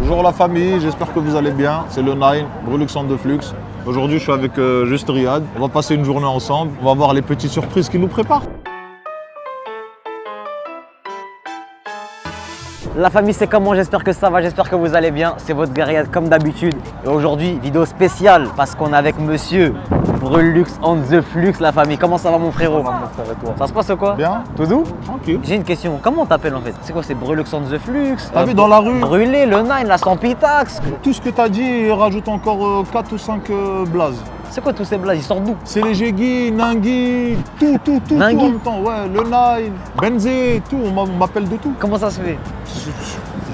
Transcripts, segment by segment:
Bonjour la famille, j'espère que vous allez bien. C'est le Nine, Brulux de Flux. Aujourd'hui, je suis avec Juste Riyad. On va passer une journée ensemble. On va voir les petites surprises qu'il nous prépare. La famille, c'est comment? J'espère que ça va, j'espère que vous allez bien. C'est votre gars Riyad comme d'habitude. Et aujourd'hui, vidéo spéciale parce qu'on est avec monsieur Brulux on the Flux, la famille. Comment ça va mon frérot? Ça va, mon frère, et toi? Ça se passe quoi? Bien. Tout doux? Tranquille. J'ai une question, comment on t'appelle en fait? C'est quoi, c'est Brulux on the Flux? T'as vu dans la rue? Brûlé, le Nine, la Sampitax. Tout ce que t'as dit, rajoute encore 4 ou 5 blazes. C'est quoi tous ces blagues? Ils sortent d'où? C'est les Jégui, Nangui, tout Nangui? en même temps. Ouais, le Nine, Benzé, tout, on m'appelle de tout. Comment ça se fait?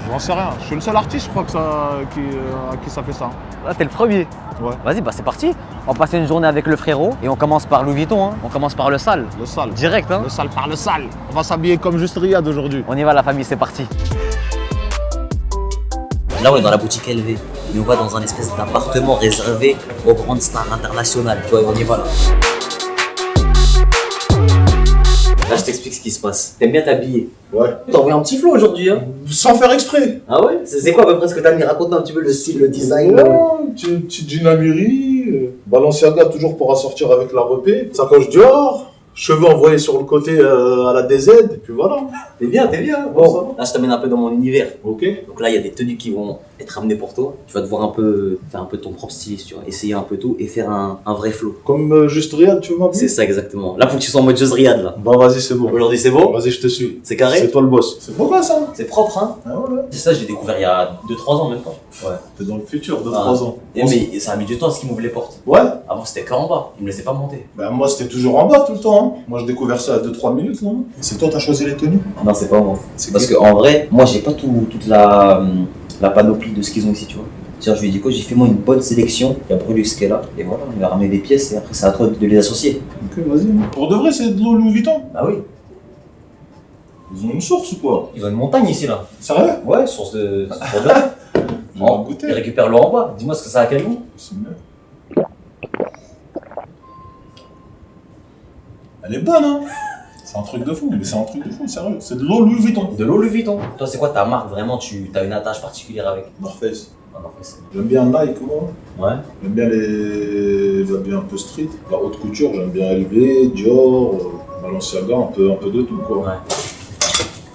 J'en sais rien. Je suis le seul artiste, je crois, à qui ça fait ça. Ah, t'es le premier. Ouais. Vas-y, bah c'est parti. On va passer une journée avec le frérot et on commence par Louis Vuitton, hein. On commence par le sale. Le sale. Direct, hein. Le sale par le sale. On va s'habiller comme Juste Riyad aujourd'hui. On y va la famille, c'est parti. Là, on est dans la boutique LV. Et on va dans un espèce d'appartement réservé aux grandes stars internationales. Tu vois, on y va là. Là, je t'explique ce qui se passe. T'aimes bien t'habiller? Ouais. T'as envoyé un petit flow aujourd'hui, hein? Sans faire exprès. Ah ouais? C'est quoi à peu près ce que t'as mis? Raconte-nous un petit peu le style, le design. Une petite jean Amiri, Balenciaga toujours pour assortir avec la repée, sacoche Dior, cheveux envoyés sur le côté à la DZ, et puis voilà. T'es bien, t'es bien. Bon, là, je t'amène un peu dans mon univers. Ok. Donc là, il y a des tenues qui vont être amenées pour toi. Tu vas devoir faire un peu ton propre styliste, tu vois. Essayer un peu tout et faire un vrai flow. Comme Juste Riyad, tu veux m'appeler? C'est ça exactement. Là, faut que tu sois en mode Just Riyad, là. Bah vas-y, c'est bon. Aujourd'hui, c'est bon? Vas-y, je te suis. C'est carré? C'est toi le boss. C'est beau ça? C'est propre, hein? Ah ouais. C'est ça, j'ai découvert il y a 2-3 ans même pas. Ouais. T'es dans le futur de Ah. 3 ans. Mais ça a mis du temps à ce qu'ils m'ouvrent les portes. Ouais. Avant, c'était qu'en bas. Ils me laissaient pas monter. Bah moi c'était toujours en bas tout le temps. Hein. Moi j'ai découvert ça à 2-3 minutes là. C'est toi t'as choisi les tenues? Non, c'est pas moi. C'est Parce qu'en vrai, moi, j'ai pas toute la panoplie de ce qu'ils ont ici, tu vois. Tiens, je lui ai dit quoi? J'ai fait moi une bonne sélection. Il y a Brulux qui est là. Et voilà, il a ramené des pièces et après, c'est à toi de les associer. Ok, vas-y. Pour de vrai, c'est de l'eau Louis Vuitton? Bah oui. Ils ont une source ou quoi? Ils ont une montagne ici, là. Sérieux? Ouais, source de. Je vais en goûter. Ils récupèrent l'eau en bas. Dis-moi ce que ça a quel goût? C'est mieux. Elle est bonne, hein? C'est un truc de fou, mais c'est un truc de fou, sérieux. C'est de l'eau Louis Vuitton. De l'eau Louis Vuitton. Toi, c'est quoi ta marque vraiment? Tu as une attache particulière avec? North Face. Ah non, mais c'est- J'aime bien Nike, moi. Ouais. J'aime bien les habits un peu street. La haute couture, j'aime bien LV, Dior, Balenciaga, un peu de tout, quoi. Ouais.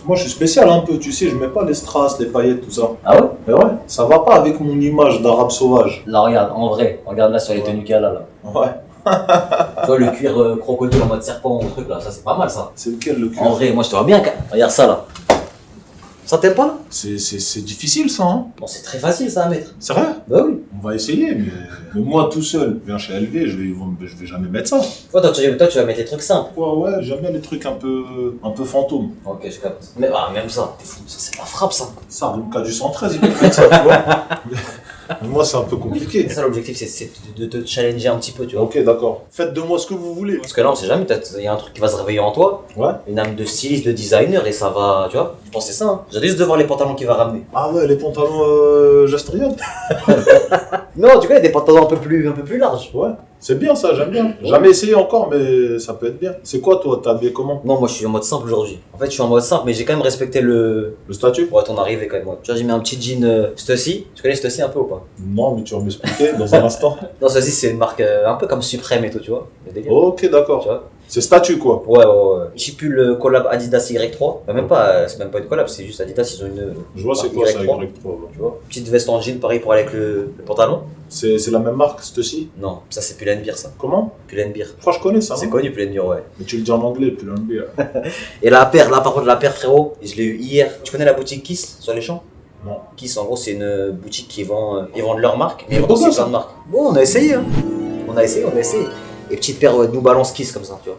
Moi, je suis spécial un peu, tu sais, je mets pas les strass, les paillettes, tout ça. Ah ouais? Mais ouais, ça va pas avec mon image d'arabe sauvage. Là, regarde, en vrai, regarde là sur les Ouais. tenues qu'elle a là. Ouais. Tu vois le cuir crocodile en mode serpent ou truc là, ça c'est pas mal ça. C'est lequel le cuir? En vrai, moi je te vois bien. Regarde ça là. Ça t'aime pas là? C'est difficile ça, hein? Bon, c'est très facile ça à mettre. Sérieux? Bah oui. On va essayer, mais moi tout seul, je viens chez LV, je vais jamais mettre ça. Toi, tu vas mettre les trucs simples. Ouais, j'aime bien les trucs un peu fantômes. Ok, je capte. Mais même ça, t'es fou, ça c'est de la frappe ça. Ça, Rumka du 113, il peut faire ça, tu vois. Mais moi, c'est un peu compliqué. C'est ça l'objectif, c'est de te challenger un petit peu, tu vois. Ok, d'accord. Faites de moi ce que vous voulez. Parce que là, on sait jamais, peut-être il y a un truc qui va se réveiller en toi, Ouais. une âme de styliste, de designer, et ça va, tu vois. Je pense que c'est ça, hein. J'ai juste de voir les pantalons qu'il va ramener. Ah ouais, les pantalons Just Riyad. Non, tu connais des pantalons un peu plus larges. Ouais. C'est bien ça, j'aime bien. Jamais essayé encore, mais ça peut être bien. C'est quoi toi, t'es habillé comment? Non, moi je suis en mode simple aujourd'hui. En fait, je suis en mode simple, mais j'ai quand même respecté Le statut? Ouais, ton arrivée quand même. Ouais. Tu vois, j'ai mis un petit jean Stussy. Tu connais Stussy un peu ou pas? Non, mais tu vas m'expliquer dans un instant. Non, Stussy, c'est une marque un peu comme Supreme et tout, tu vois. Le délire. Ok, Tu d'accord. vois. C'est statut quoi. Ouais. Petit pull collab Adidas Y3. Bah, même pas, c'est même pas une collab, c'est juste Adidas, ils ont une. Je vois c'est marque quoi ça, Y3. Y3. Ouais. Tu vois. Petite veste en jean, pareil pour aller avec le pantalon. C'est la même marque, ceci? Non, ça c'est Pull&Bear ça. Comment? Pull&Bear. Je crois que je connais ça. C'est non? connu Pull&Bear, ouais. Mais tu le dis en anglais, puis l'anglais. Et la paire, là par contre, la paire frérot, je l'ai eu hier. Tu connais la boutique Kiss sur les champs? Non. Kiss en gros, c'est une boutique qui vend. Ils vendent leur marque, mais ils vendent Pourquoi aussi ça plein de marques. Bon, on a essayé, hein. On a essayé. Et petite paire New Balance Kiss comme ça, tu vois.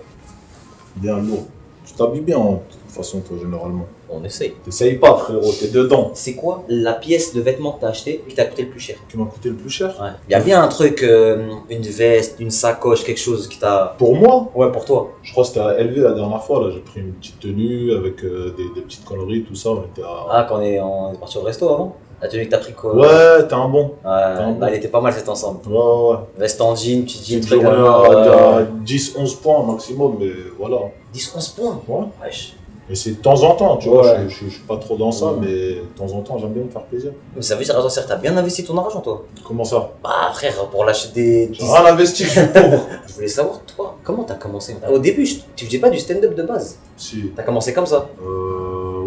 Bien lourd. Tu t'habilles bien de toute façon, toi, généralement. On essaye. T'essayes pas, frérot, t'es dedans. C'est quoi la pièce de vêtement que t'as acheté et qui t'a coûté le plus cher? Qui m'a coûté le plus cher? Ouais. Il y a bien un truc, une veste, une sacoche, quelque chose qui t'a. Pour moi, Ouais, pour toi. je crois que c'était à LV la dernière fois. Là, j'ai pris une petite tenue avec des petites conneries, tout ça. On était à... Ah, quand on est parti au resto avant? La tenue que t'as pris quoi? Ouais, t'es un bon. Ouais, bah, elle était pas mal cet ensemble. Ouais. Veste en jean, petit jean, Petite truc journée à à 10-11 points maximum, mais voilà. 10-11 points. Ouais. Wesh. Mais c'est de temps en temps, tu vois. Ouais. Je suis pas trop dans ça, mais de temps en temps, j'aime bien me faire plaisir. Mais ça veut dire, attends, t'as bien investi ton argent, toi. Comment ça? Bah, frère, pour lâcher des. J'ai rien investi, je suis pauvre. Je voulais savoir, toi, comment t'as commencé? Au début, tu faisais pas du stand-up de base. Si. T'as commencé comme ça.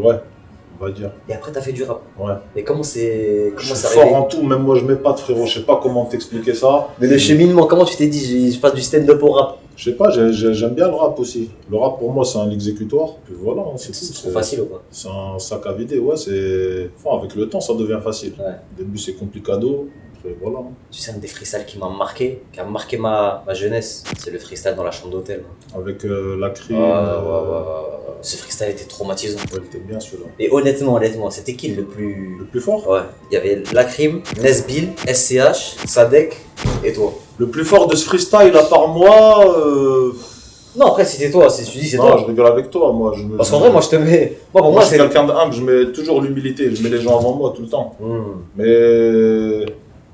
Ouais, on va dire. Et après, t'as fait du rap. Ouais. Et comment c'est. Je Comment suis c'est fort arrivé? en tout, même moi je m'épate, frérot. Je sais pas comment t'expliquer ça. Mais le cheminement, comment tu t'es dit, je passe du stand-up au rap? Je sais pas, j'aime bien le rap aussi. Le rap pour moi c'est un exécutoire. Puis voilà, c'est tout. C'est trop facile ou pas? C'est un sac à vider, ouais. Enfin, avec le temps ça devient facile. Ouais. Au début c'est complicado. Après voilà. Tu sais, un des freestyles qui m'a marqué, qui a marqué ma jeunesse, c'est le freestyle dans la chambre d'hôtel. Avec la crime. Ce freestyle était traumatisant. Ouais, il était bien celui-là. Et honnêtement, c'était qui le Le plus. plus fort? Ouais, il y avait Lacrim, Nesbill, SCH, Sadek et toi. Le plus fort de ce freestyle à part moi. Non, après, si c'est toi, si tu dis c'est Non, toi. je rigole avec toi, moi. Parce qu'en vrai, moi je te mets. Moi, pour moi moi, je suis c'est. quelqu'un d'humble, je mets toujours l'humilité, je mets les gens avant moi tout le temps. Hmm. Mais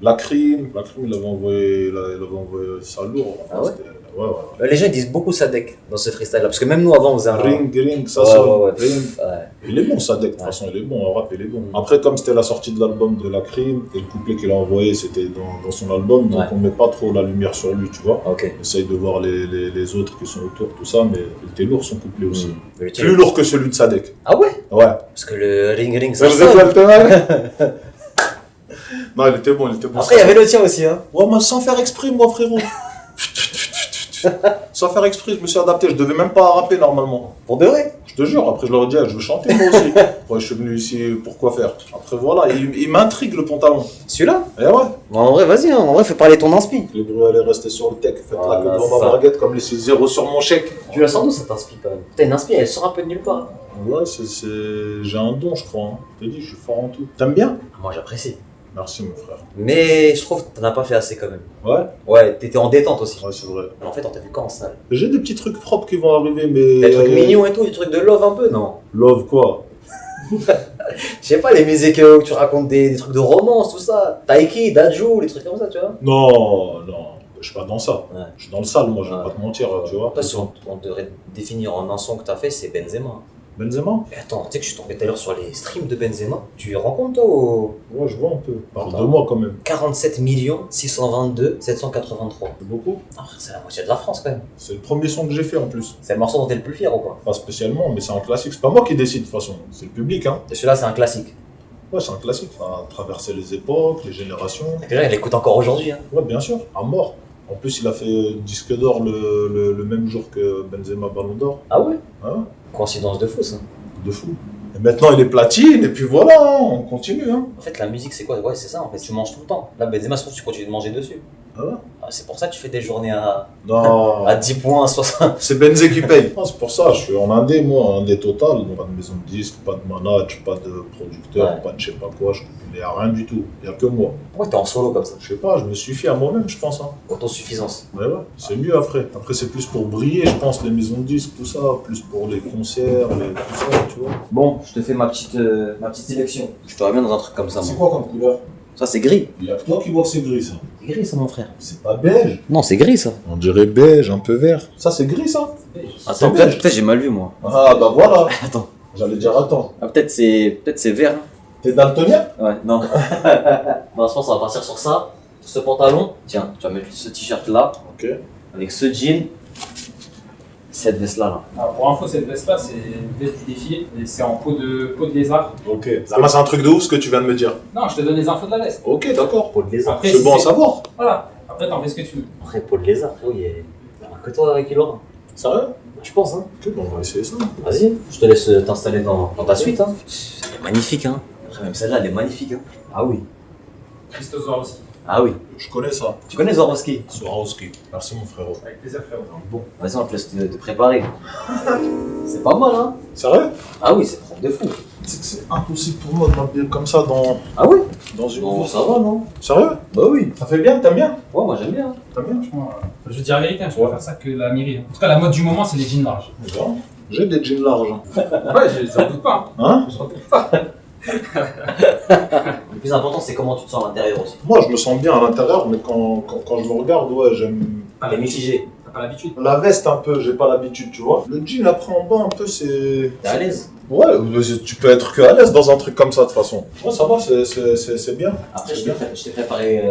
la crime, il avait envoyé ça lourd. Ah ouais? C'était- ouais. Les gens ils disent beaucoup Sadek dans ce freestyle là, parce que même nous avant on faisait un. Ring, ça Ouais, sonne. ouais. Ring. Ouais. Il est bon, Sadek, de toute façon, il est bon, en rap, il est bon. Après, comme c'était la sortie de l'album de la crime, et le couplet qu'il a envoyé, c'était dans son album, donc Ouais. on met pas trop la lumière sur lui, tu vois. Ok. On essaye de voir les autres qui sont autour, tout ça, mais il était lourd son couplet aussi. Le tien- Plus lourd que celui de Sadek. Ah ouais? Ouais. Parce que le ring ça Mais vous êtes sonne. là, le thème? Non, il était bon. Après il y avait le tien aussi hein. Ouais, moi, sans faire exprès, moi, frérot. Sans faire exprès, je me suis adapté. Je devais même pas rapper normalement. Pour de vrai. Je te jure, après je leur ai dit, ah, je veux chanter moi aussi. Ouais, je suis venu ici pour quoi faire. Après voilà, il m'intrigue le pantalon. Celui-là? Et ouais, Bon, en vrai vas-y, hein. En vrai fais parler ton inspi. les bruits allaient rester sur le tech. Faites Voilà, là que c'est dans ça. ma braguette comme les 6-0 sur mon chèque. Tu la sens d'où ça t'inspire quand même? T'as une inspi, elle sort un peu de nulle part. Ouais, j'ai un don, je crois. Hein. Je te dis, je suis fort en tout. T'aimes bien? Moi j'apprécie. Merci, mon frère. Mais je trouve que t'en as pas fait assez quand même. Ouais, Ouais, t'étais en détente aussi. ouais, c'est vrai. Mais en fait on t'a vu quand en salle? J'ai des petits trucs propres qui vont arriver, mais. Des trucs mignons et tout, des trucs de love un peu, non? Love quoi? Je sais pas, les musiques où tu racontes des trucs de romance, tout ça. Taiki, Dajou, les trucs comme ça, tu vois. Non, je suis pas dans ça. Ouais. Je suis dans le sale, moi, je vais Ouais. pas te mentir, tu vois. Après, si on devrait définir en un son que t'as fait, c'est Benzema. Benzema? Mais attends, tu sais que je suis tombé tout à l'heure sur les streams de Benzema. Tu rends compte, toi, au Ouais, je vois un peu. Parle Attends. de moi quand même. 47 622 783. C'est beaucoup. Après, c'est la moitié de la France quand même. C'est le premier son que j'ai fait en plus. C'est le morceau dont t'es le plus fier ou quoi? Pas spécialement, mais c'est un classique. C'est pas moi qui décide de toute façon. C'est le public, hein. Et celui-là, c'est un classique. Ouais, c'est un classique. Ça a traversé les époques, les générations. Et les gens, ils l'écoutent encore aujourd'hui. Hein. Ouais, bien sûr. À mort. En plus, il a fait disque d'or le même jour que Benzema Ballon d'Or. Ah ouais? Hein? Coïncidence de fou, ça. De fou. Et maintenant, il est platine, et puis voilà, hein, on continue. Hein. En fait, la musique, c'est quoi? Ouais, c'est ça, en fait, tu manges tout le temps. Là, Benzema, se trouve, tu continues de manger dessus. Ah ouais? Ah, c'est pour ça que tu fais des journées à Non. 10 points, 60. C'est Benzé qui paye. Ah, c'est pour ça, je suis en indé, moi, indé total. Pas de maison de disque, pas de manage, pas de producteur, Ouais. pas de je sais pas quoi. Il n'y a rien du tout. Il n'y a que moi. Pourquoi t'es en solo comme ça? Je sais pas, je me suffis à moi-même, je pense. Hein. Autosuffisance. Ouais, c'est mieux après. Après, c'est plus pour briller, je pense, les maisons de disques, tout ça. Plus pour les concerts, tout ça, tu vois. Bon, je te fais ma petite sélection. Je te bien dans un truc comme ça, moi. quoi comme couleur? Ça, c'est gris. Il y a que toi qui vois que c'est gris, ça. C'est gris, ça, mon frère. C'est pas beige. Non, c'est gris, ça. On dirait beige, un peu vert. Ça, c'est gris, ça? Attends, beige. peut-être j'ai mal vu, moi. Ah, bah voilà. Attends. J'allais dire, attends. Ah, peut-être c'est vert. Hein. T'es daltonien? Ouais, non. Non, je pense qu'on va partir sur ça. Sur ce pantalon. Tiens, tu vas mettre ce t-shirt là. Ok. Avec ce jean. Cette veste là. Alors pour info, cette veste-là, c'est une veste du défilé et c'est en peau de lézard. Ok. Ça, c'est un truc de ouf ce que tu viens de me dire. Non, je te donne les infos de la veste. Ok, d'accord. Peau de lézard. Après, C'est bon à savoir. Voilà. Après, t'en fais ce que tu veux. Après, peau de lézard, frérot, il y a que toi qui l'aura. Sérieux? Je pense, hein. Ok, bon, on va essayer ça. Vas-y, je te laisse t'installer dans ta suite, hein. Elle est magnifique, hein. Après, même celle-là, elle est magnifique, hein. Ah oui. Christos Swarovski. Ah oui. Je connais ça. Tu connais Swarovski? Swarovski. Merci, mon frérot. Avec plaisir, frérot. Bon, vas-y, on te laisse te préparer. C'est pas mal, hein. Sérieux? Ah oui, c'est propre de fou. C'est impossible pour moi de m'habiller comme ça Ah oui? dans une Bon, bourse. ça va, non? Sérieux? Bah oui. Ça fait bien, t'aimes bien? Ouais, moi j'aime bien. T'aimes bien? Franchement, je veux dire la vérité, hein, je préfère ça que la mairie. En tout cas, la mode du moment, c'est les jeans larges. D'accord. J'ai des jeans larges. Ouais, j'en doute pas. Hein? J'en doute pas. Le plus important, c'est comment tu te sens à l'intérieur aussi. Moi, je me sens bien à l'intérieur, mais quand je me regarde, ouais, j'aime. T'es mitigé. T'as pas l'habitude. La veste, un peu, j'ai pas l'habitude, tu vois. Le jean, après, en bas, un peu, c'est... T'es à l'aise. Ouais, mais tu peux être que à l'aise dans un truc comme ça, de toute façon. Ouais, ça va, c'est bien. Après, C'est je t'ai préparé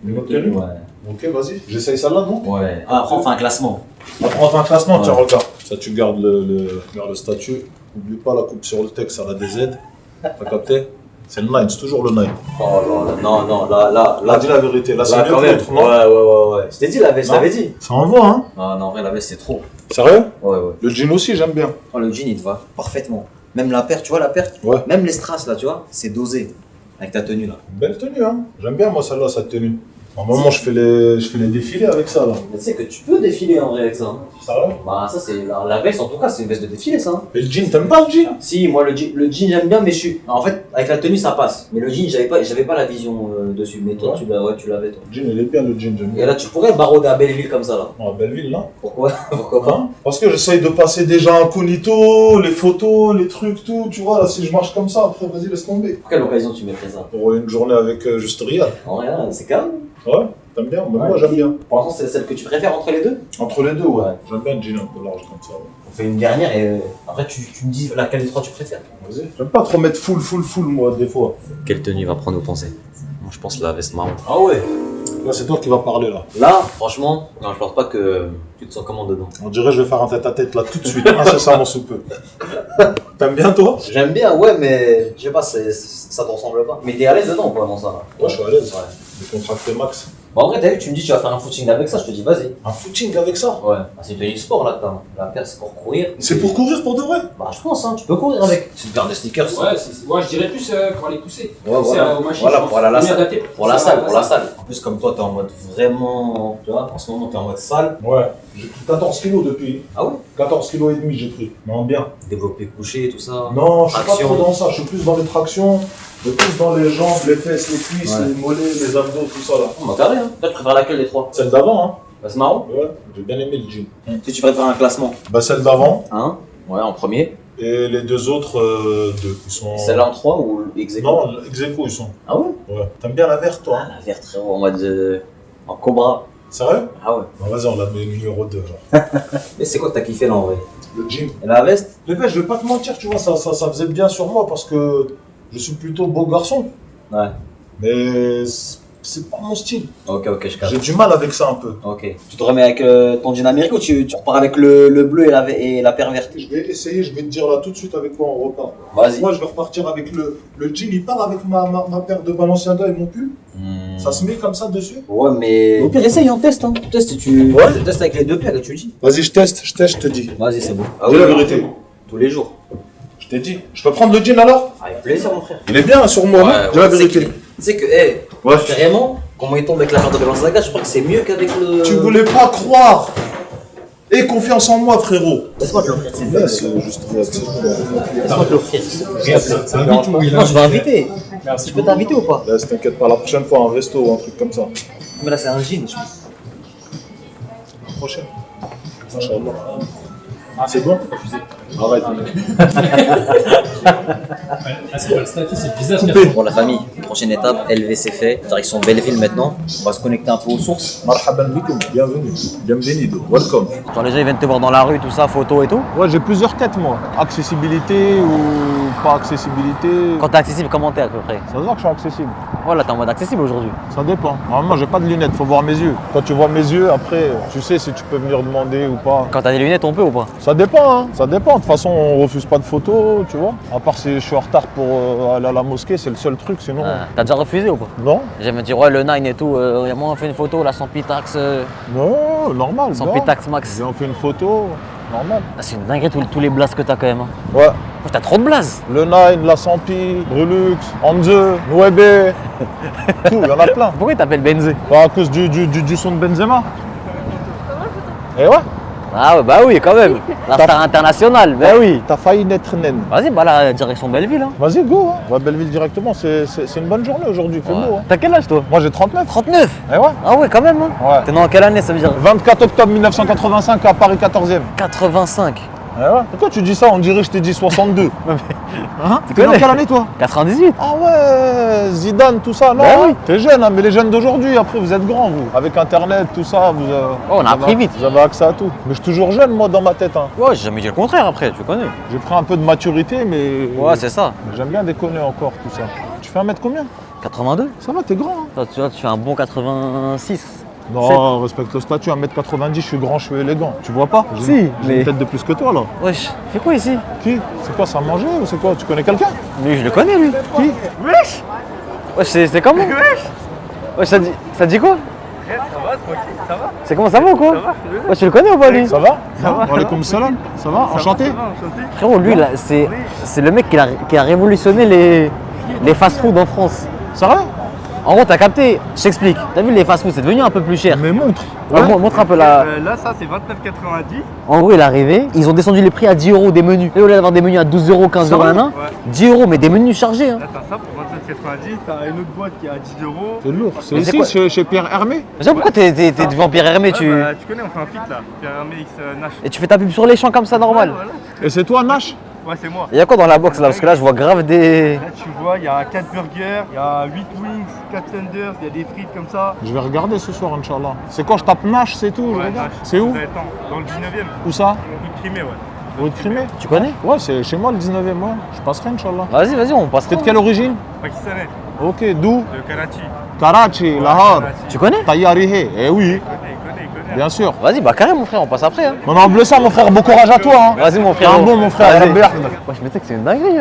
Une autre tenue. Ouais. Ok, vas-y. J'essaye celle-là, non? Ouais. Ah, après, on fait un classement. Après, on fait un classement, Ouais. tiens, regarde. Ça, tu gardes le statut. N'oublie pas la coupe sur le texte, ça a des Z. T'as capté? C'est le 9, c'est toujours le 9. Oh là là, non, là, Dis la vérité. Là, c'est là, mieux quand que même. l'autre, non? Ouais. Je t'ai dit la veste, je Non. t'avais dit. Ça envoie, hein? Non, en vrai, la veste, c'est trop. Sérieux? Ouais. Le jean aussi, j'aime bien. Oh, le jean, il te va parfaitement. Même la paire, tu vois, la paire. Ouais. Même les strass, là, tu vois, c'est dosé. Avec ta tenue, là. Belle tenue, hein? J'aime bien, moi, celle-là, cette tenue. À un moment, je fais les défilés avec ça, là. Mais tu sais que tu peux défiler en vrai avec ça. Hein. Sérieux? Bah, ça, c'est la veste, en tout cas, c'est une veste de défilé, ça. Hein. Et le jean, t'aimes pas le jean? Si, moi, le jean, j'aime bien, mais je suis. En fait, avec la tenue, ça passe. Mais le jean, j'avais pas la vision dessus. Mais toi, Ouais. tu l'avais, toi. Le jean, il est bien, le jean, j'aime Et bien. là, tu pourrais barauder à Belleville comme ça, là. Oh, Belleville, là. Pourquoi Pourquoi pas Hein? Parce que j'essaye de passer déjà incognito, les photos, les trucs, tout. Tu vois, là, si je marche comme ça, après, vas-y, laisse tomber. Pour quelle occasion tu mettrais ça Pour une journée avec juste Riyad. En vrai, là, c'est calme. Ouais, t'aimes bien? Même Ouais. moi, j'aime bien. Pour l'instant, c'est celle que tu préfères entre les deux. Entre les deux, ouais. Ouais. J'aime bien le jean un peu large comme ça. Ouais. On fait une dernière et après, tu me dis laquelle des trois tu préfères. Vas-y. J'aime pas trop mettre full, moi, des fois. Quelle tenue va prendre nos pensées? Moi, je pense la veste marron. Ah ouais? Là, c'est toi qui vas parler, là. Là, franchement, non, je pense pas que tu te sens comment dedans. On dirait que je vais faire un tête-à-tête, là, tout de suite. Incessamment sous peu. T'aimes bien, toi? J'aime bien, ouais, mais je sais pas, ça te ressemble pas. Mais t'es à l'aise dedans ou pas dans ça là? Ouais, je suis à l'aise. Ouais. Décontracté max. Bah, en vrai, t'as vu, tu me dis tu vas faire un footing avec ça, je te dis vas-y. Un footing avec ça? Ouais. Bah, c'est une tenue de sport là, t'as. La paire, c'est pour courir. C'est pour courir pour de vrai? Bah, je pense, hein, tu peux courir avec. C'est une paire de sneakers. Ouais, je dirais plus pour aller pousser. Ouais, Pousser voilà. aux machines, Voilà, je pense. pour aller à la Mieux salle. adapté. Pour la Ça, salle, pour la salle. En plus, comme toi, t'es en mode vraiment. Tu vois, en ce moment, t'es en mode salle. Ouais. J'ai pris 14 kilos depuis. Ah ouais? 14 kilos et demi, j'ai pris. Non, bien. Développer couché, tout ça. Non, je suis pas Traction. trop dans ça. Je suis plus dans les tractions. Je suis plus dans les jambes, les fesses, les cuisses, Ouais. les mollets, les abdos, tout ça là. On va carré, hein. Toi, tu préfères laquelle des trois? Celle d'avant, hein? Bah, c'est marrant. Ouais, j'ai bien aimé le jean. Si tu préfères un classement. Bah, celle d'avant Hein? Ouais, en premier. et les deux autres, deux. Ils sont. Celle-là en 3 ou ex aequo? Non, ex aequo, ils sont. Ah ouais? Ouais. T'aimes bien la verte, toi? Ah, la verte, frérot, en mode. En cobra. Sérieux? Ah ouais. Bah, vas-y, on la met numéro 2, genre. Mais c'est quoi que t'as kiffé là en vrai? Le jean. Et la veste? Les vestes, je vais pas te mentir, tu vois, ça faisait bien sur moi parce que je suis plutôt beau garçon. Ouais. Mais c'est pas mon style. Ok, je capte. J'ai du mal avec ça un peu. Ok. Tu te remets avec ton jean américain ou tu repars avec le bleu et la paire verte? Je vais essayer, je vais te dire là tout de suite avec quoi on repart. Vas-y. Moi, je vais repartir avec le jean, il part avec ma paire de Balenciaga et mon pull. Ça se met comme ça dessus. Ouais, mais. Au pire, essaye, on teste. Hein. Teste, tu testes avec les deux paires et tu le dis. Vas-y, je teste, je te dis. Vas-y, c'est bon. Dis la vérité. Tous les jours. Je t'ai dit. Je peux prendre le jean alors? Avec plaisir, mon frère. Il est bien sur moi, hein. Dis la vérité. Tu sais que, hé, Ouais. carrément, comment il tombe avec la paire de Balenciaga, je crois que c'est mieux qu'avec le. Tu voulais pas croire. Aie confiance en moi, frérot. Laisse-moi te l'offrir, s'il te Là, plaît. c'est juste. Laisse-moi te l'offrir. C'est un but ou il Non, je vais inviter. Merci. Je peux t'inviter ou pas? Là, t'inquiète pas, la prochaine fois, un resto ou un truc comme ça. Mais là, c'est un jean, je pense. La prochaine. Inch'Allah. Ah, c'est bon? Arrête. Ah, c'est pas le statut, c'est le visage. Bon, la famille, prochaine étape, LV c'est fait. Direction Belleville maintenant. On va se connecter un peu aux sources. Marhaban bikoum, bienvenue. Bienvenido, welcome. Genre les gens ils viennent te voir dans la rue, tout ça, photos et tout. Ouais, j'ai plusieurs têtes, moi. Accessibilité ou pas accessibilité. Quand t'es accessible, comment t'es à peu près? Ça se voit que je suis accessible. Voilà, t'es en mode accessible aujourd'hui. Ça dépend. Normalement, j'ai pas de lunettes, faut voir mes yeux. Quand tu vois mes yeux, après, tu sais si tu peux venir demander ou pas. Quand t'as des lunettes, on peut ou pas? Ça dépend, hein. Ça dépend. De toute façon, on refuse pas de photos, tu vois. À part si je suis en retard pour aller à la mosquée, c'est le seul truc, sinon. T'as déjà refusé ou pas? Non, J'aime me dire, ouais, le 9 et tout, moi on fait une photo là sans pitax, non, normal. sans viens. pitax max. Viens, on fait une photo, normal. Ah, c'est une dinguerie tous les blazes que t'as quand même. Hein. Ouais. Oh, t'as trop de blazes. Le Nine, la Sampi, Brulux, Anze, Nouébé, tout, il y en a plein. Pourquoi ils t'appellent Benzé? Bah, à cause du son de Benzema. Et ouais, Ah ouais, bah oui, quand même. La star internationale, bah oui. t'as failli naître naine. Vas-y, bah là, direction Belleville. Hein. Vas-y, go, hein. Va à Belleville directement, c'est une bonne journée aujourd'hui, il fait Ouais. beau. Hein. T'as quel âge toi? Moi j'ai 39. 39. Et ouais. Ah ouais, quand même. Hein. Ouais. T'es dans quelle année ça veut dire? 24 octobre 1985 à Paris 14e. 85. Ouais. Pourquoi tu dis ça? On dirait que je t'ai dit 62. Hein? Tu T'es dans connais. quelle année toi? 98. Ah ouais, Zidane, tout ça, non? Ben oui. T'es jeune, hein, mais les jeunes d'aujourd'hui, après vous êtes grands, vous. Avec internet, tout ça, vous, Oh, on a appris vite. Vous avez accès à tout. Mais je suis toujours jeune, moi, dans ma tête. Hein. Ouais, j'ai jamais dit le contraire après, tu connais. J'ai pris un peu de maturité, mais. Ouais, c'est ça. Mais j'aime bien déconner encore, tout ça. Tu fais 1 mètre combien? 82. Ça va, t'es grand, hein? Toi, tu vois, tu fais un bon 86. Non, respecte le statut, 1m90, je suis grand, je suis élégant. Tu vois pas? Si, J'ai mais- une tête de plus que toi, là. Wesh, fais quoi ici? Qui? C'est quoi, ça à manger ou c'est quoi? Tu connais quelqu'un? Lui, je le connais, lui. Qui? Wesh, c'est comment? Wesh, ça dit quoi? Ça va, tranquille, ça va. C'est comment ça va ou quoi? Wesh, tu le connais ou pas, lui? Ça va? Ça va. Wa alaykoum salam. Ça va? Enchanté? Ça va, enchanté. Frérot, lui, là, c'est le mec qui a révolutionné les fast-food en France. Sérieux? En gros, t'as capté, je t'explique. T'as vu, les fast-food, c'est devenu un peu plus cher. Mais montre. Ouais, montre un peu là. Là, ça, c'est 29,90. En gros, il est arrivé, ils ont descendu les prix à 10 € des menus. Et au lieu d'avoir des menus à 12 €, 15 €, Sérieux? nan, nan, 10 €, mais des menus chargés. Hein. Là, t'as ça pour 29,90. T'as une autre boîte qui est à 10 euros. C'est lourd. C'est Mais c'est ici, quoi chez Pierre Hermé? Déjà, pourquoi t'es devant Pierre Hermé, Ouais, bah, tu connais, on fait un feat là. Pierre Hermé X Nash. et tu fais ta pub sur les champs comme ça, normal. Ouais, voilà. Et c'est toi, Nash? Ouais, c'est moi. Il y a quoi dans la box là? Parce que là, je vois grave des. Là, tu vois, il y a 4 burgers, il y a 8 wings, 4 tenders, il y a des frites comme ça. Je vais regarder ce soir, Inch'Allah. C'est quoi? Je tape Nash, c'est tout? je Ouais, regarde. Nash. C'est où? Vous avez le temps. Dans le 19ème. Où ça? Rue Crimée, ouais. Rue de Crimée? Tu connais? Ouais, c'est chez moi le 19e, moi. Je passerai, Inch'Allah. Vas-y, on passe. T'es de quelle origine? Pakistanais, Ok, d'où? de Karachi. Karachi, Lahore, Tu connais? Tayyarihe. Eh oui, Il connaît. bien sûr. Vas-y, bah carré, mon frère, on passe après. Hein. Non, non, bleu ça, mon frère, bon courage à toi. Hein. Vas-y, mon T'es frère. un bon, mon frère. Vas-y. Rabbi Ahmed. Ouais, je me dis que c'est une dinguerie.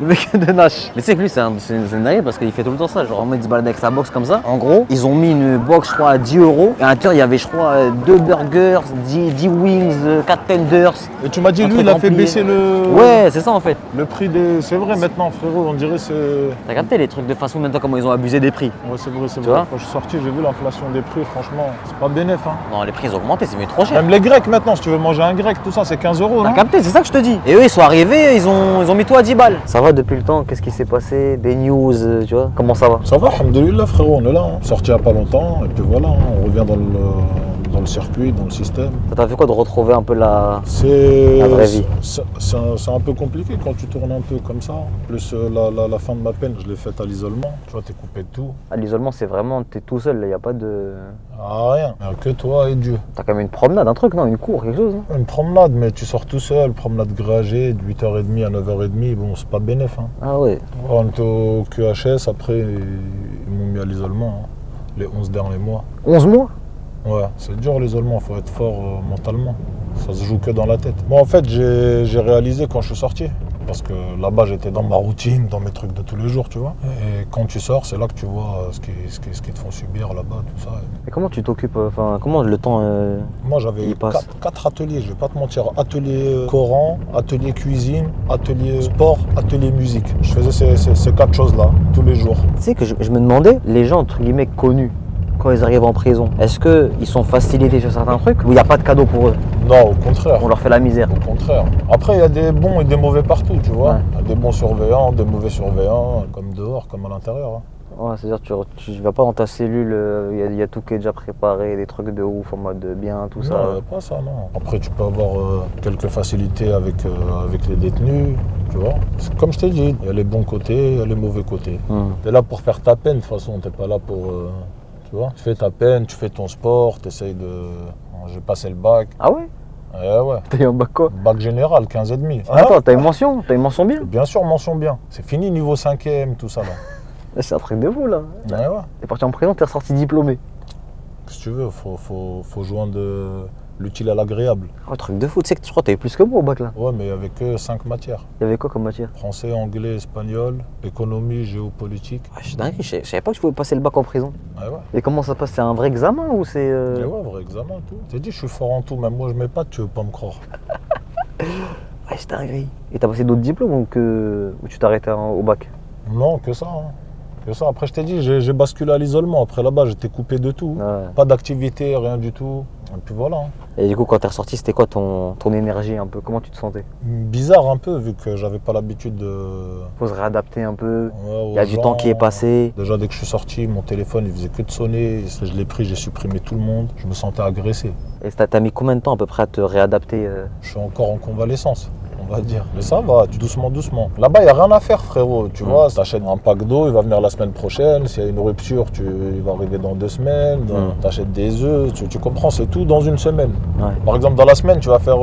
Le mec de Nash. Mais tu sais que lui, c'est une dinguerie parce qu'il fait tout le temps ça. Genre, en mode, il se balade avec sa box comme ça. En gros, ils ont mis une box, je crois, à 10 €. Et à l'intérieur, il y avait, je crois, 2 burgers, 10 wings, 4 tenders. Et tu m'as dit, Un lui, truc il a fait rempli. baisser le. Ouais, c'est ça en fait. Le prix des. C'est vrai, maintenant, frérot, on dirait c'est. T'as capté les trucs de façon maintenant comment ils ont abusé des prix? Ouais, c'est vrai, c'est Tu vrai. vois Quand je suis sorti, j'ai vu l'inflation des prix, franchement, c'est pas bénéf. Hein. Non, les prix ils ont augmenté, c'est devenu trop cher. Même les Grecs maintenant, si tu veux manger un grec, tout ça, c'est 15 €. T'as Non capté, c'est ça que je te dis. Et eux ils sont arrivés, ils ont mis tout à 10 balles. Ça va depuis le temps, qu'est-ce qui s'est passé? Des news, tu vois? Comment ça va? Ça va, alhamdoulilah, frérot, on est là. Hein. Sorti il y a pas longtemps, et puis voilà, hein, on revient dans le circuit, dans le système. Ça t'a fait quoi de retrouver un peu la C'est. La vraie vie. C'est un peu compliqué quand tu tournes un peu comme ça. Plus la fin de ma peine, je l'ai faite à l'isolement. Tu vois, t'es coupé de tout. À l'isolement, c'est vraiment, t'es tout seul, il n'y a pas de. Ah, rien. Il y a que toi et Dieu. T'as quand même une promenade, un truc, non? Une cour, quelque chose, non? Une promenade, mais tu sors tout seul, promenade gragée, de 8h30 à 9h30, bon, c'est pas bénéf. Hein. Ah ouais. On était au QHS, après, ils m'ont mis à l'isolement, hein, les 11 derniers mois. 11 mois? Ouais, c'est dur l'isolement, faut être fort mentalement. Ça se joue que dans la tête. Moi, en fait, j'ai réalisé quand je suis sorti. Parce que là-bas, j'étais dans ma routine, dans mes trucs de tous les jours, tu vois. Et quand tu sors, c'est là que tu vois ce qu'ils te font subir là-bas, tout ça. Et comment tu t'occupes, enfin, comment le temps. Moi, j'avais Il passe. 4 ateliers, je vais pas te mentir. Atelier Coran, atelier cuisine, atelier sport, atelier musique. Je faisais ces 4 choses-là, tous les jours. Tu sais que je me demandais, les gens, entre guillemets, connus, quand ils arrivent en prison, est-ce qu'ils sont facilités sur certains trucs ou il n'y a pas de cadeau pour eux? Non, au contraire. On leur fait la misère. Au contraire. Après, il y a des bons et des mauvais partout, tu vois. Ouais. Il y a des bons surveillants, des mauvais surveillants, comme dehors, comme à l'intérieur. Hein. Ouais, c'est-à-dire tu vas pas dans ta cellule, il y a tout qui est déjà préparé, des trucs de ouf en mode bien, tout ça. Non, pas ça, non. Après, tu peux avoir quelques facilités avec les détenus, tu vois. C'est comme je t'ai dit, il y a les bons côtés, il y a les mauvais côtés. T'es là pour faire ta peine, de toute façon, t'es pas là pour... tu vois, tu fais ta peine, tu fais ton sport, t'essayes de... J'ai passé le bac. Ah ouais? Ouais. T'as eu un bac quoi? Bac général, 15,5. Attends, t'as une mention? T'as une mention bien? Bien sûr, mention bien. C'est fini niveau 5e, tout ça là. C'est un truc de fou là. Ouais. T'es parti en prison, t'es ressorti diplômé. Si tu veux, faut joindre l'utile à l'agréable. Oh, truc de fou, tu sais que je crois que t'avais plus que moi au bac là. Ouais, mais avec que 5 matières. Il y avait quoi comme matière? Français, anglais, espagnol, économie, géopolitique. Ah, je suis dingue, je savais pas que tu pouvais passer le bac en prison. Ouais. Et comment ça passe? C'est un vrai examen ou c'est. Et ouais, vrai examen, tout. T'as dit, je suis fort en tout, même moi je m'épate, tu veux pas me croire. Ouais, c'est dingue. Et t'as passé d'autres diplômes ou tu t'arrêtais au bac? Non, que ça. Hein. Que ça. Après, je t'ai dit, j'ai basculé à l'isolement. Après, là-bas, j'étais coupé de tout. Ouais. Pas d'activité, rien du tout. Et puis voilà. Hein. Et du coup, quand t'es ressorti, c'était quoi ton énergie un peu? Comment tu te sentais? Bizarre un peu, vu que j'avais pas l'habitude de... Faut se réadapter un peu. Ouais, Il y a du temps qui est passé. Déjà, dès que je suis sorti, mon téléphone, il faisait que de sonner. Je l'ai pris, j'ai supprimé tout le monde. Je me sentais agressé. Et t'as mis combien de temps à peu près à te réadapter Je suis encore en convalescence, on va dire. Mais ça va, doucement, doucement. Là-bas, il n'y a rien à faire, frérot. Tu vois, tu achètes un pack d'eau, il va venir la semaine prochaine. S'il y a une rupture, il va arriver dans 2 semaines. Tu achètes des œufs, tu comprends, c'est tout dans une semaine. Ouais. Par exemple, dans la semaine, tu vas faire...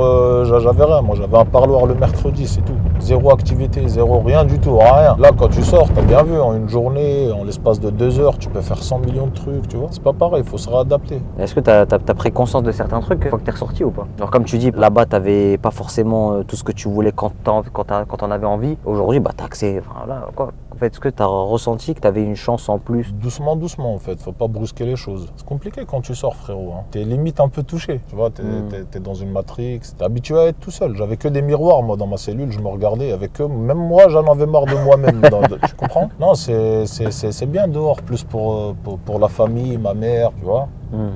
j'avais rien, moi j'avais un parloir le mercredi, c'est tout. Zéro activité, zéro, rien du tout, rien. Là, quand tu sors, t'as bien vu, en une journée, en l'espace de 2 heures, tu peux faire 100 millions de trucs, tu vois. C'est pas pareil, il faut se réadapter. Est-ce que t'as pris conscience de certains trucs une fois que t'es ressorti ou pas? Alors comme tu dis, là-bas t'avais pas forcément tout ce que tu voulais quand t'en avais envie. Aujourd'hui, bah t'as accès, enfin là, quoi. En fait, est-ce que t'as ressenti que t'avais une chance en plus? Doucement, doucement en fait, faut pas brusquer les choses. C'est compliqué quand tu sors, frérot. Hein. T'es limite un peu touché, tu vois, t'es dans une matrix, t'es habitué à être tout seul. J'avais que des miroirs, moi, dans ma cellule, je me regardais avec eux. Même moi, j'en avais marre de moi-même. Tu comprends? Non, c'est bien dehors, plus pour la famille, ma mère, tu vois.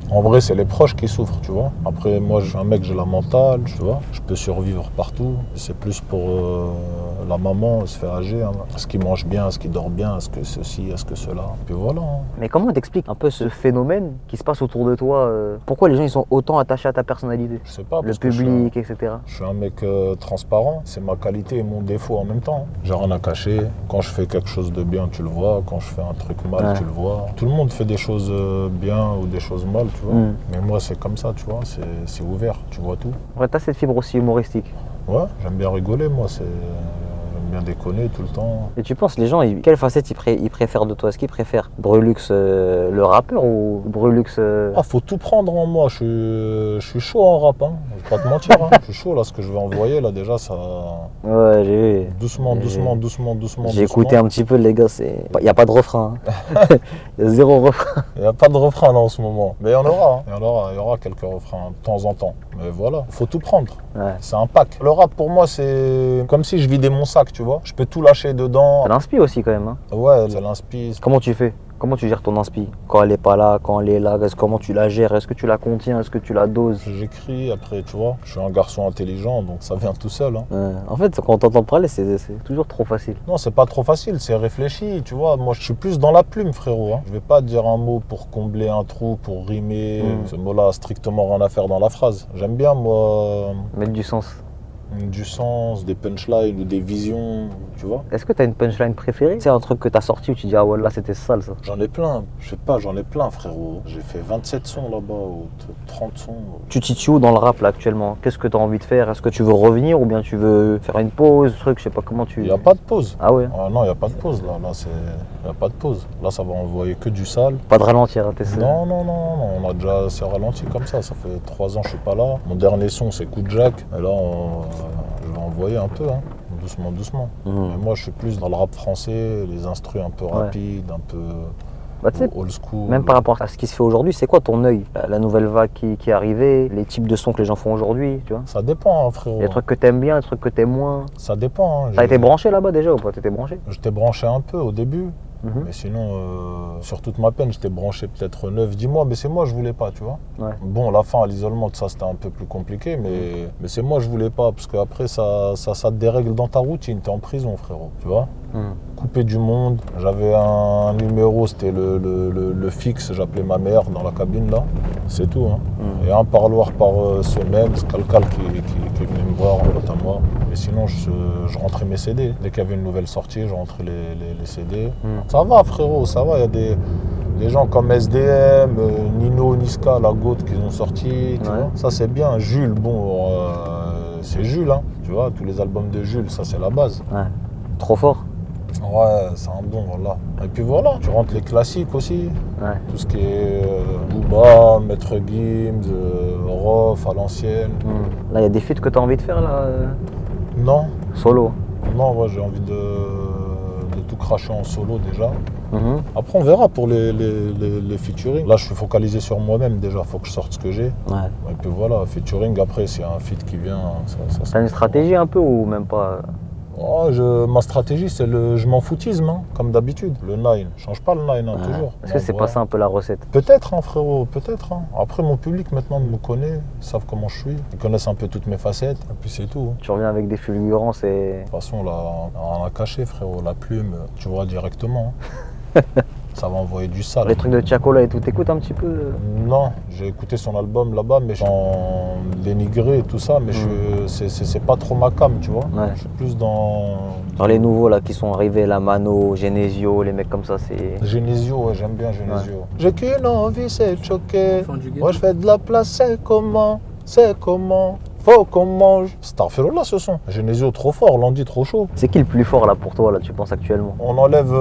En vrai, c'est les proches qui souffrent, tu vois. Après, moi, je suis un mec, j'ai la mentale, tu vois. Je peux survivre partout. C'est plus pour la maman, elle se fait âgée. Hein. Est-ce qu'il mange bien, est-ce qu'il dort bien, est-ce que ceci, est-ce que cela. Puis voilà. Hein. Mais comment t'expliques un peu ce phénomène qui se passe autour de toi? Pourquoi les gens ils sont autant attachés à ta personnalité? Je sais pas. Le public, etc. Je suis un mec transparent. C'est ma qualité et mon défaut en même temps. J'ai rien à cacher. Quand je fais quelque chose de bien, tu le vois. Quand je fais un truc mal, tu le vois. Tout le monde fait des choses bien ou des choses mal, tu vois. Mais moi, c'est comme ça, tu vois. C'est ouvert, tu vois tout. Ouais, t'as cette fibre aussi humoristique. Ouais, j'aime bien rigoler, moi. J'aime bien déconner tout le temps. Et tu penses, les gens, quelle facette ils préfèrent de toi? Est-ce qu'ils préfèrent Brulux le rappeur ou Brulux Ah, faut tout prendre en moi. Je suis chaud en rap, hein. Je vais pas te mentir. Hein. Je suis chaud, là, ce que je vais envoyer, là, déjà, ça... Ouais, j'ai vu. Doucement. J'ai écouté un petit peu, les gars, il n'y a pas de refrain. Hein. Il y a 0 refrain. Il n'y a pas de refrain, là, en ce moment. Mais il y en aura. Hein. Il y aura quelques refrains de temps en temps. Mais voilà, faut tout prendre. Ouais. C'est un pack. Le rap, pour moi, c'est comme si je vidais mon sac, tu vois. Je peux tout lâcher dedans. Ça l'inspire aussi, quand même. Hein. Ouais, ça l'inspire. Comment tu fais? Comment tu gères ton inspi? Quand elle est pas là, quand elle est là, comment tu la gères? Est-ce que tu la contiens? Est-ce que tu la doses? J'écris, après, tu vois. Je suis un garçon intelligent, donc ça vient tout seul. Hein. Ouais. En fait, quand on t'entend parler, c'est toujours trop facile. Non, c'est pas trop facile, c'est réfléchi, tu vois. Moi, je suis plus dans la plume, frérot. Hein. Je vais pas dire un mot pour combler un trou, pour rimer. Ce mot-là a strictement rien à faire dans la phrase. J'aime bien, moi... Mettre du sens. Du sens, des punchlines ou des visions, tu vois. Est-ce que tu as une punchline préférée? C'est un truc que tu as sorti où tu dis ah ouais là c'était sale ça. J'en ai plein, je sais pas, j'en ai plein frérot. J'ai fait 27 sons là-bas ou 30 sons. Tu t'y tues où dans le rap là actuellement? Qu'est-ce que tu as envie de faire? Est-ce que tu veux revenir ou bien tu veux faire une pause, truc, je sais pas comment tu... Il n'y a pas de pause. Ah ouais? Ah non, il n'y a pas de pause là, il n'y a pas de pause. Là ça va envoyer que du sale. Pas de ralentir, t'es Non, on a déjà assez ralenti comme ça, ça fait 3 ans que je suis pas là. Mon dernier son c'est Coup de Jack, et là je vais envoyer un peu, hein. Doucement. Mais moi je suis plus dans le rap français, les instrus un peu rapides, un peu bah, old school. Même par rapport à ce qui se fait aujourd'hui, c'est quoi ton œil? La nouvelle vague qui est arrivée, les types de sons que les gens font aujourd'hui, tu vois? Ça dépend, hein, frérot. Il y a des trucs que t'aimes bien, des trucs que t'aimes moins. Ça dépend. Hein. T'as été branché là-bas déjà ou pas? T'étais branché? J'étais branché un peu au début. Mais sinon, sur toute ma peine, j'étais branché peut-être 9-10 mois, mais c'est moi je voulais pas, tu vois. Ouais. Bon, la fin à l'isolement, ça c'était un peu plus compliqué, mais c'est moi je voulais pas, parce qu'après ça te dérègle dans ta routine, t'es en prison, frérot, tu vois. Coupé du monde, j'avais un numéro, c'était le fixe, j'appelais ma mère dans la cabine là, c'est tout. Hein. Et un parloir par semaine, c'est Calcal qui venait me voir, en fait, à moi. Mais sinon, je rentrais mes CD. Dès qu'il y avait une nouvelle sortie, je rentrais les CD. Ça va, frérot, ça va. Il y a des gens comme SDM, Nino, Niska, La Goutte qui ont sorti. Tu vois. Ça, c'est bien. Jules, bon, c'est Jules. Hein. Tu vois, tous les albums de Jules, ça, c'est la base. Ouais. Trop fort. Ouais, c'est un bon, voilà. Et puis voilà, tu rentres les classiques aussi. Ouais. Tout ce qui est Booba, Maître Gims, Rof à l'ancienne. Là, il y a des feats que tu as envie de faire là Non. Solo? Non, ouais, j'ai envie de tout cracher en solo déjà. Après, on verra pour les featuring. Là, je suis focalisé sur moi-même déjà. Il faut que je sorte ce que j'ai. Ouais. Et puis voilà, featuring. Après, s'il y a un feat qui vient, ça T'as une stratégie un peu ou même pas? Oh, ma stratégie, c'est je m'en foutisme, hein, comme d'habitude. Le 9, je change pas le 9, hein, toujours. Est-ce que c'est pas ça un peu la recette? Peut-être, hein, frérot, peut-être. Hein. Après, mon public maintenant me connaît, ils savent comment je suis, ils connaissent un peu toutes mes facettes, et puis c'est tout. Hein. Tu reviens avec des fulgurances et... De toute façon, là, on a caché, frérot, la plume, tu vois directement. Hein. Ça va envoyer du sale. Les trucs de Tiakola et tout, t'écoutes un petit peu? Non, j'ai écouté son album là-bas, mais sans dénigrer et tout ça, mais c'est pas trop ma cam, tu vois. Ouais. Je suis plus dans les nouveaux là qui sont arrivés, la Mano, Genesio, les mecs comme ça, c'est... Genesio, ouais, j'aime bien Genesio. Ouais. J'ai qu'une envie, c'est de choquer. Moi, je fais de la place, c'est comment? Faut qu'on mange. Starfellow là, ce son. Genesio trop fort, Landy trop chaud. C'est qui le plus fort là pour toi, là, tu penses actuellement? On enlève,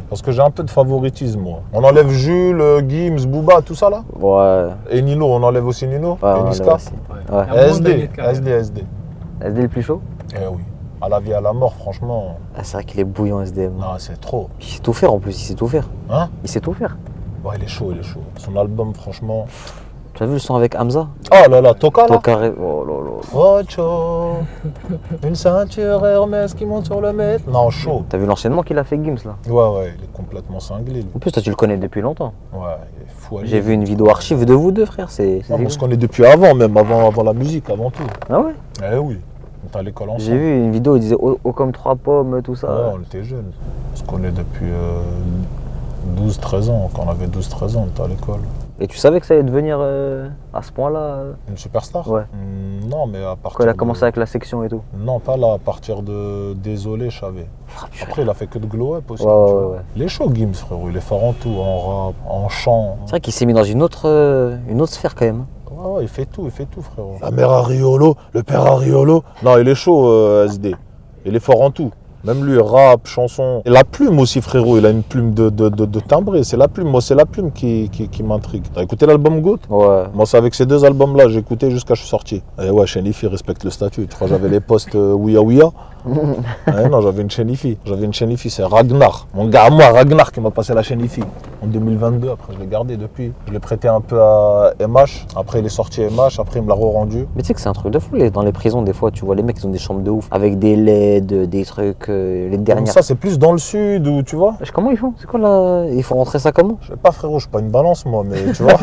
parce que j'ai un peu de favoritisme, moi. On enlève Jules, Gims, Booba, tout ça là. Ouais. Et Nino, on enlève aussi Nino. Ouais, et Niska. Ouais. SD le plus chaud? Eh oui. À la vie, à la mort, franchement. Ah, c'est vrai qu'il est bouillant, SDM. Non, c'est trop. Il sait tout faire en plus, il sait tout faire. Hein? Il sait tout faire. Ouais, il est chaud. Son album, franchement. Tu as vu le son avec Hamza? Oh là là, Toka là? Toka, oh là là. Ocho, une ceinture Hermès qui monte sur le mètre. Non, chaud. T'as vu l'enchaînement qu'il a fait Gims là? Ouais, il est complètement cinglé. Lui. En plus, toi, tu le connais depuis longtemps. Ouais, il est fou. J'ai vu une vidéo archive de vous deux, frère. On se connaît depuis avant, même avant la musique, avant tout. Ah ouais? Eh oui. On était à l'école ensemble. J'ai vu une vidéo, il disait oh comme 3 pommes, tout ça. Ouais, on était jeunes. On se connaît depuis 12-13 ans. Quand on avait 12-13 ans, on était à l'école. Et tu savais que ça allait devenir à ce point-là Une superstar? Ouais. Non, mais à partir quand il a commencé avec la section et tout? Non, pas là. À partir de Désolé, je savais. Après, il a fait que de glow-up aussi. Ouais. Il est chaud, Gims, frérot. Il est fort en tout, en rap, en chant. C'est vrai qu'il s'est mis dans une autre sphère quand même. Ouais, il fait tout, frérot. La mère Ariolo, le père Ariolo. Non, il est chaud, SD. Il est fort en tout. Même lui, rap, chanson. Et la plume aussi, frérot, il a une plume de timbré. C'est la plume, moi, c'est la plume qui m'intrigue. T'as écouté l'album Goat? Ouais. Moi, c'est avec ces deux albums-là, j'ai écouté jusqu'à ce que je suis sorti. Et ouais, Chenifi respecte le statut. Tu crois que j'avais les postes Ouya Ouya? Ouais, non, j'avais une Chenifi. C'est Ragnar. Mon gars à moi, Ragnar, qui m'a passé la Chenifi en 2022. Après, je l'ai gardé depuis. Je l'ai prêté un peu à MH. Après, il est sorti MH. Après, il me l'a re-rendu. Mais tu sais que c'est un truc de fou. Dans les prisons, des fois, tu vois les mecs, ils ont des chambres de ouf. Avec des LED, des trucs, les dernières. Ça, c'est plus dans le sud, où tu vois. Comment ils font? C'est quoi là? Il faut rentrer ça comment? Je sais pas, frérot, je suis pas une balance, moi, mais tu vois.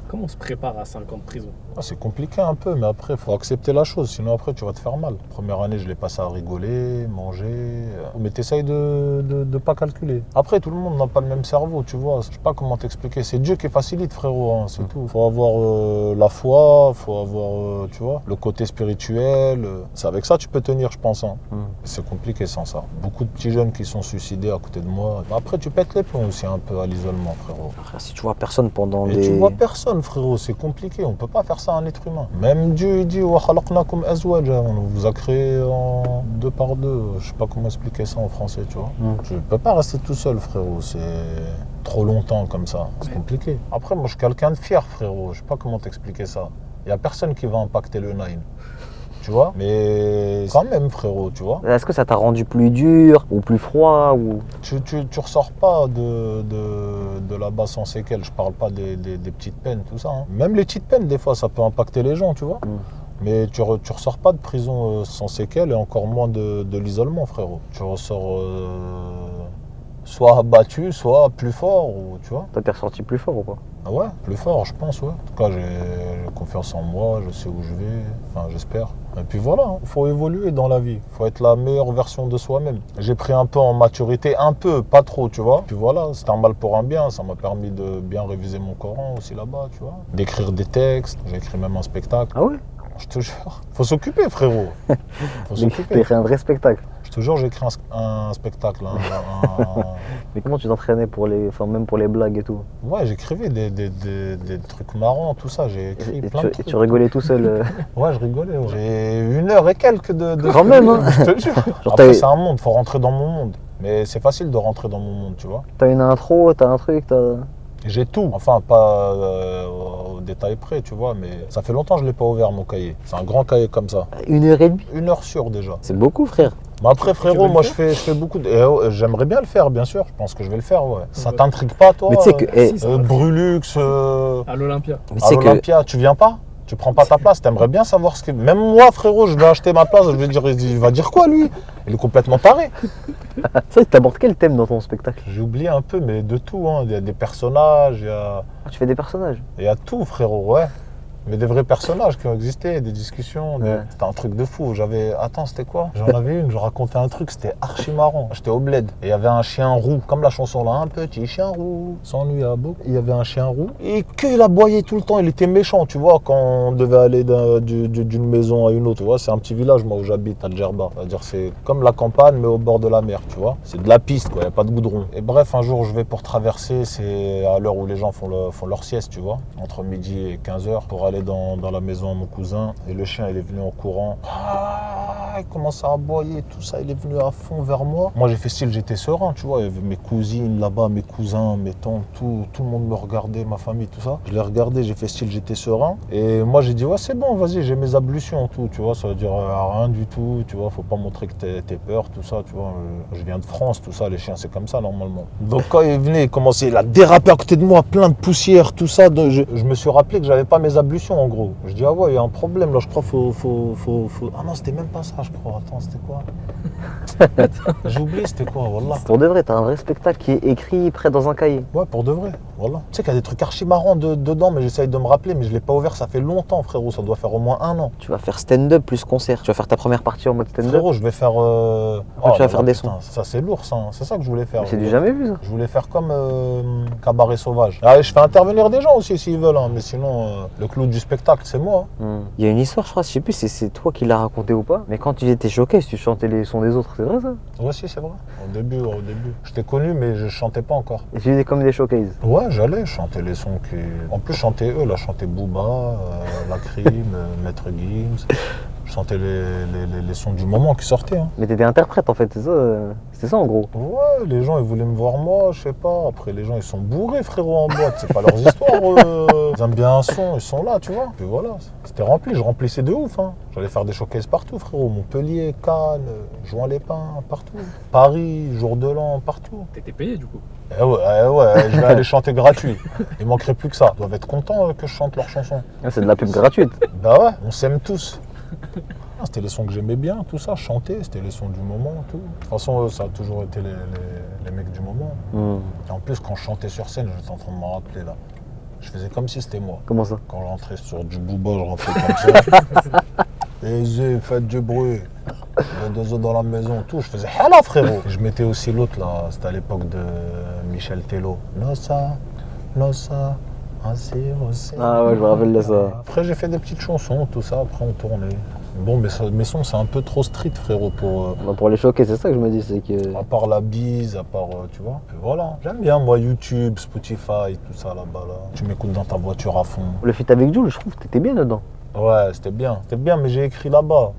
Comment on se prépare à 5 ans de prison? C'est compliqué un peu, mais après, il faut accepter la chose. Sinon, après, tu vas te faire mal. Première année, je l'ai passé à rigoler, manger. Mais t'essayes de pas calculer. Après, tout le monde n'a pas le même cerveau, tu vois. Je sais pas comment t'expliquer. C'est Dieu qui facilite, frérot, hein, c'est tout. Faut avoir la foi, faut avoir, tu vois, le côté spirituel. C'est avec ça que tu peux tenir, je pense. Hein. C'est compliqué sans ça. Beaucoup de petits jeunes qui sont suicidés à côté de moi. Après, tu pètes les plombs aussi un peu à l'isolement, frérot. Après, si tu vois personne pendant Et tu vois personne, frérot, c'est compliqué. On peut pas faire ça à un être humain. Même Dieu, il dit wa khalaqnakum azwaja. On vous a créé en 2 par 2. Je sais pas comment expliquer ça en français, tu vois. Je peux pas rester tout seul, frérot. C'est trop longtemps comme ça. C'est compliqué. Après, moi, je suis quelqu'un de fier, frérot. Je sais pas comment t'expliquer ça. Il y a personne qui va impacter le 9. Tu vois, mais quand même, frérot, tu vois. Est-ce que ça t'a rendu plus dur ou plus froid ou... Tu ressors pas de là-bas sans séquelles. Je parle pas des petites peines, tout ça. Hein. Même les petites peines, des fois, ça peut impacter les gens, tu vois. Mais tu ressors pas de prison sans séquelles et encore moins de l'isolement, frérot. Tu ressors soit abattu, soit plus fort, ou, tu vois. T'es ressorti plus fort ou pas? Ah ouais, plus fort, je pense, ouais. En tout cas, j'ai confiance en moi, je sais où je vais, enfin, j'espère. Et puis voilà, il faut évoluer dans la vie, il faut être la meilleure version de soi-même. J'ai pris un peu en maturité, un peu, pas trop, tu vois. Puis voilà, c'était un mal pour un bien, ça m'a permis de bien réviser mon Coran aussi là-bas, tu vois. D'écrire des textes, j'ai écrit même un spectacle. Ah ouais? Je te jure. Faut s'occuper, frérot. Faut s'occuper. T'as un vrai spectacle. Je te jure, j'ai écrit un spectacle. Mais comment tu t'entraînais même pour les blagues et tout? Ouais, j'écrivais des trucs marrants, tout ça. J'ai écrit plein de trucs. Et tu rigolais tout seul Ouais, je rigolais. Ouais. J'ai 1 heure et quelques de Quand même, hein. Je te jure. Après, c'est un monde, faut rentrer dans mon monde. Mais c'est facile de rentrer dans mon monde, tu vois. T'as une intro, t'as un truc, J'ai tout. Enfin, pas au détail près, tu vois, mais ça fait longtemps que je ne l'ai pas ouvert, mon cahier. C'est un grand cahier comme ça. 1h30? 1 heure sûre, déjà. C'est beaucoup, frère. Mais après, frérot, moi, je fais beaucoup de... j'aimerais bien le faire, bien sûr. Je pense que je vais le faire, ouais. Ça t'intrigue pas, toi? Mais tu sais que... Brulux... À l'Olympia. À l'Olympia, tu viens pas? Tu prends pas ta place, t'aimerais bien savoir ce que... Même moi, frérot, je vais acheter ma place, je vais dire, il va dire quoi, lui? Il est complètement taré. Ça, t'abordes quel thème dans ton spectacle? J'ai oublié un peu, mais de tout, hein. Il y a des personnages, Ah, tu fais des personnages? il y a tout, frérot, ouais. Mais des vrais personnages qui ont existé, des discussions. Ouais. C'était un truc de fou. Attends, c'était quoi? J'en avais une, je racontais un truc, c'était archi marrant. J'étais au bled. Et il y avait un chien roux, comme la chanson là, un petit chien roux, s'ennuie à beaucoup. Il y avait un chien roux. Et qu'il aboyait tout le temps, il était méchant, tu vois, quand on devait aller d'une maison à une autre. Tu vois, c'est un petit village, moi, où j'habite, à Djerba. C'est-à-dire, c'est comme la campagne, mais au bord de la mer, tu vois. C'est de la piste, quoi, il n'y a pas de goudron. Et bref, un jour, je vais pour traverser, c'est à l'heure où les gens font leur sieste, tu vois, entre midi et 15h, pour aller dans la maison à mon cousin. Et le chien, il est venu en courant. Ah, il commence à aboyer, tout ça. Il est venu à fond vers moi. Moi, j'ai fait style, j'étais serein, tu vois. Il y avait mes cousines là-bas, mes cousins, mes tantes, tout le monde me regardait, ma famille, tout ça. Je l'ai regardé, j'ai fait style, j'étais serein. Et moi, j'ai dit, ouais, c'est bon, vas-y, j'ai mes ablutions, tout, tu vois. Ça veut dire rien du tout, tu vois. Faut pas montrer que t'es peur, tout ça, tu vois. Je viens de France, tout ça. Les chiens, c'est comme ça, normalement. Donc, quand il venait, il commençait, il a dérapé à côté de moi, plein de poussière, tout ça. Donc, je me suis rappelé que j'avais pas mes ablutions, en gros. Je dis, ah ouais, il y a un problème là, je crois faut... Ah non, c'était même pas ça, je crois. Attends, c'était quoi? J'ai oublié, c'était quoi, wallah. Pour de vrai, t'as un vrai spectacle qui est écrit prêt dans un cahier. Ouais, pour de vrai, voilà. Tu sais qu'il y a des trucs archi marrants dedans, mais j'essaye de me rappeler, mais je l'ai pas ouvert, ça fait longtemps, frérot, ça doit faire au moins 1 an. Tu vas faire stand-up plus concert. Tu vas faire ta première partie en mode stand-up. Frérot, je vais faire... tu vas faire des sons. Ça, c'est lourd, ça. C'est ça que je voulais faire. Mais c'est du jamais vu, ça. Je voulais faire comme Cabaret Sauvage. Ah, je fais intervenir des gens aussi, s'ils veulent, hein, mais sinon, le clou du spectacle, c'est moi. Il y a une histoire, je crois, je sais plus si c'est toi qui l'as raconté ou pas, mais quand tu étais choqué, si tu chantais les sons des autres, c'est vrai ça? Ouais, si, c'est vrai. Au début. Je t'ai connu, mais je chantais pas encore. Et tu faisais comme des showcases? Ouais, j'allais chanter les sons qui... En plus, chanter eux, là, chanter Booba, La Crime, Maître Gims. Je chantais les sons du moment qui sortaient. Hein. Mais t'étais interprète en fait, c'est ça en gros. Ouais, les gens ils voulaient me voir moi, je sais pas. Après les gens ils sont bourrés frérot en boîte, c'est pas leurs histoires. Ils aiment bien un son, ils sont là, tu vois. Puis voilà, c'était rempli, je remplissais de ouf. Hein. J'allais faire des showcases partout frérot, Montpellier, Cannes, Juan-les-Pins, partout. Paris, Jour de l'An, partout. T'étais payé du coup? Eh ouais, je vais aller chanter gratuit. Il manquerait plus que ça. Ils doivent être contents que je chante leurs chansons. Ah, c'est de la pub gratuite. Bah ouais, on s'aime tous. C'était les sons que j'aimais bien, tout ça, chanter, c'était les sons du moment, tout. De toute façon, ça a toujours été les mecs du moment. Et en plus, quand je chantais sur scène, j'étais en train de m'en rappeler là. Je faisais comme si c'était moi. Comment ça? Quand je rentrais sur du Booba, je rentrais comme ça. Aisé, faites du bruit. Il y a 2 autres dans la maison, tout. Je faisais hala, frérot. Et je mettais aussi l'autre là, c'était à l'époque de Michel Tello. Nossa, nossa. Ah ouais, je me rappelle de ça. Après, j'ai fait des petites chansons, tout ça. Après, on tournait. Bon, mais mes sons, c'est un peu trop street, frérot, pour... Pour les choquer, c'est ça que je me dis, c'est que... À part la bise, à part, tu vois. Puis voilà. J'aime bien, moi, YouTube, Spotify, tout ça, là-bas, là. Tu m'écoutes dans ta voiture à fond. Le feat avec Jul, je trouve que t'étais bien dedans. Ouais, c'était bien. C'était bien, mais j'ai écrit là-bas.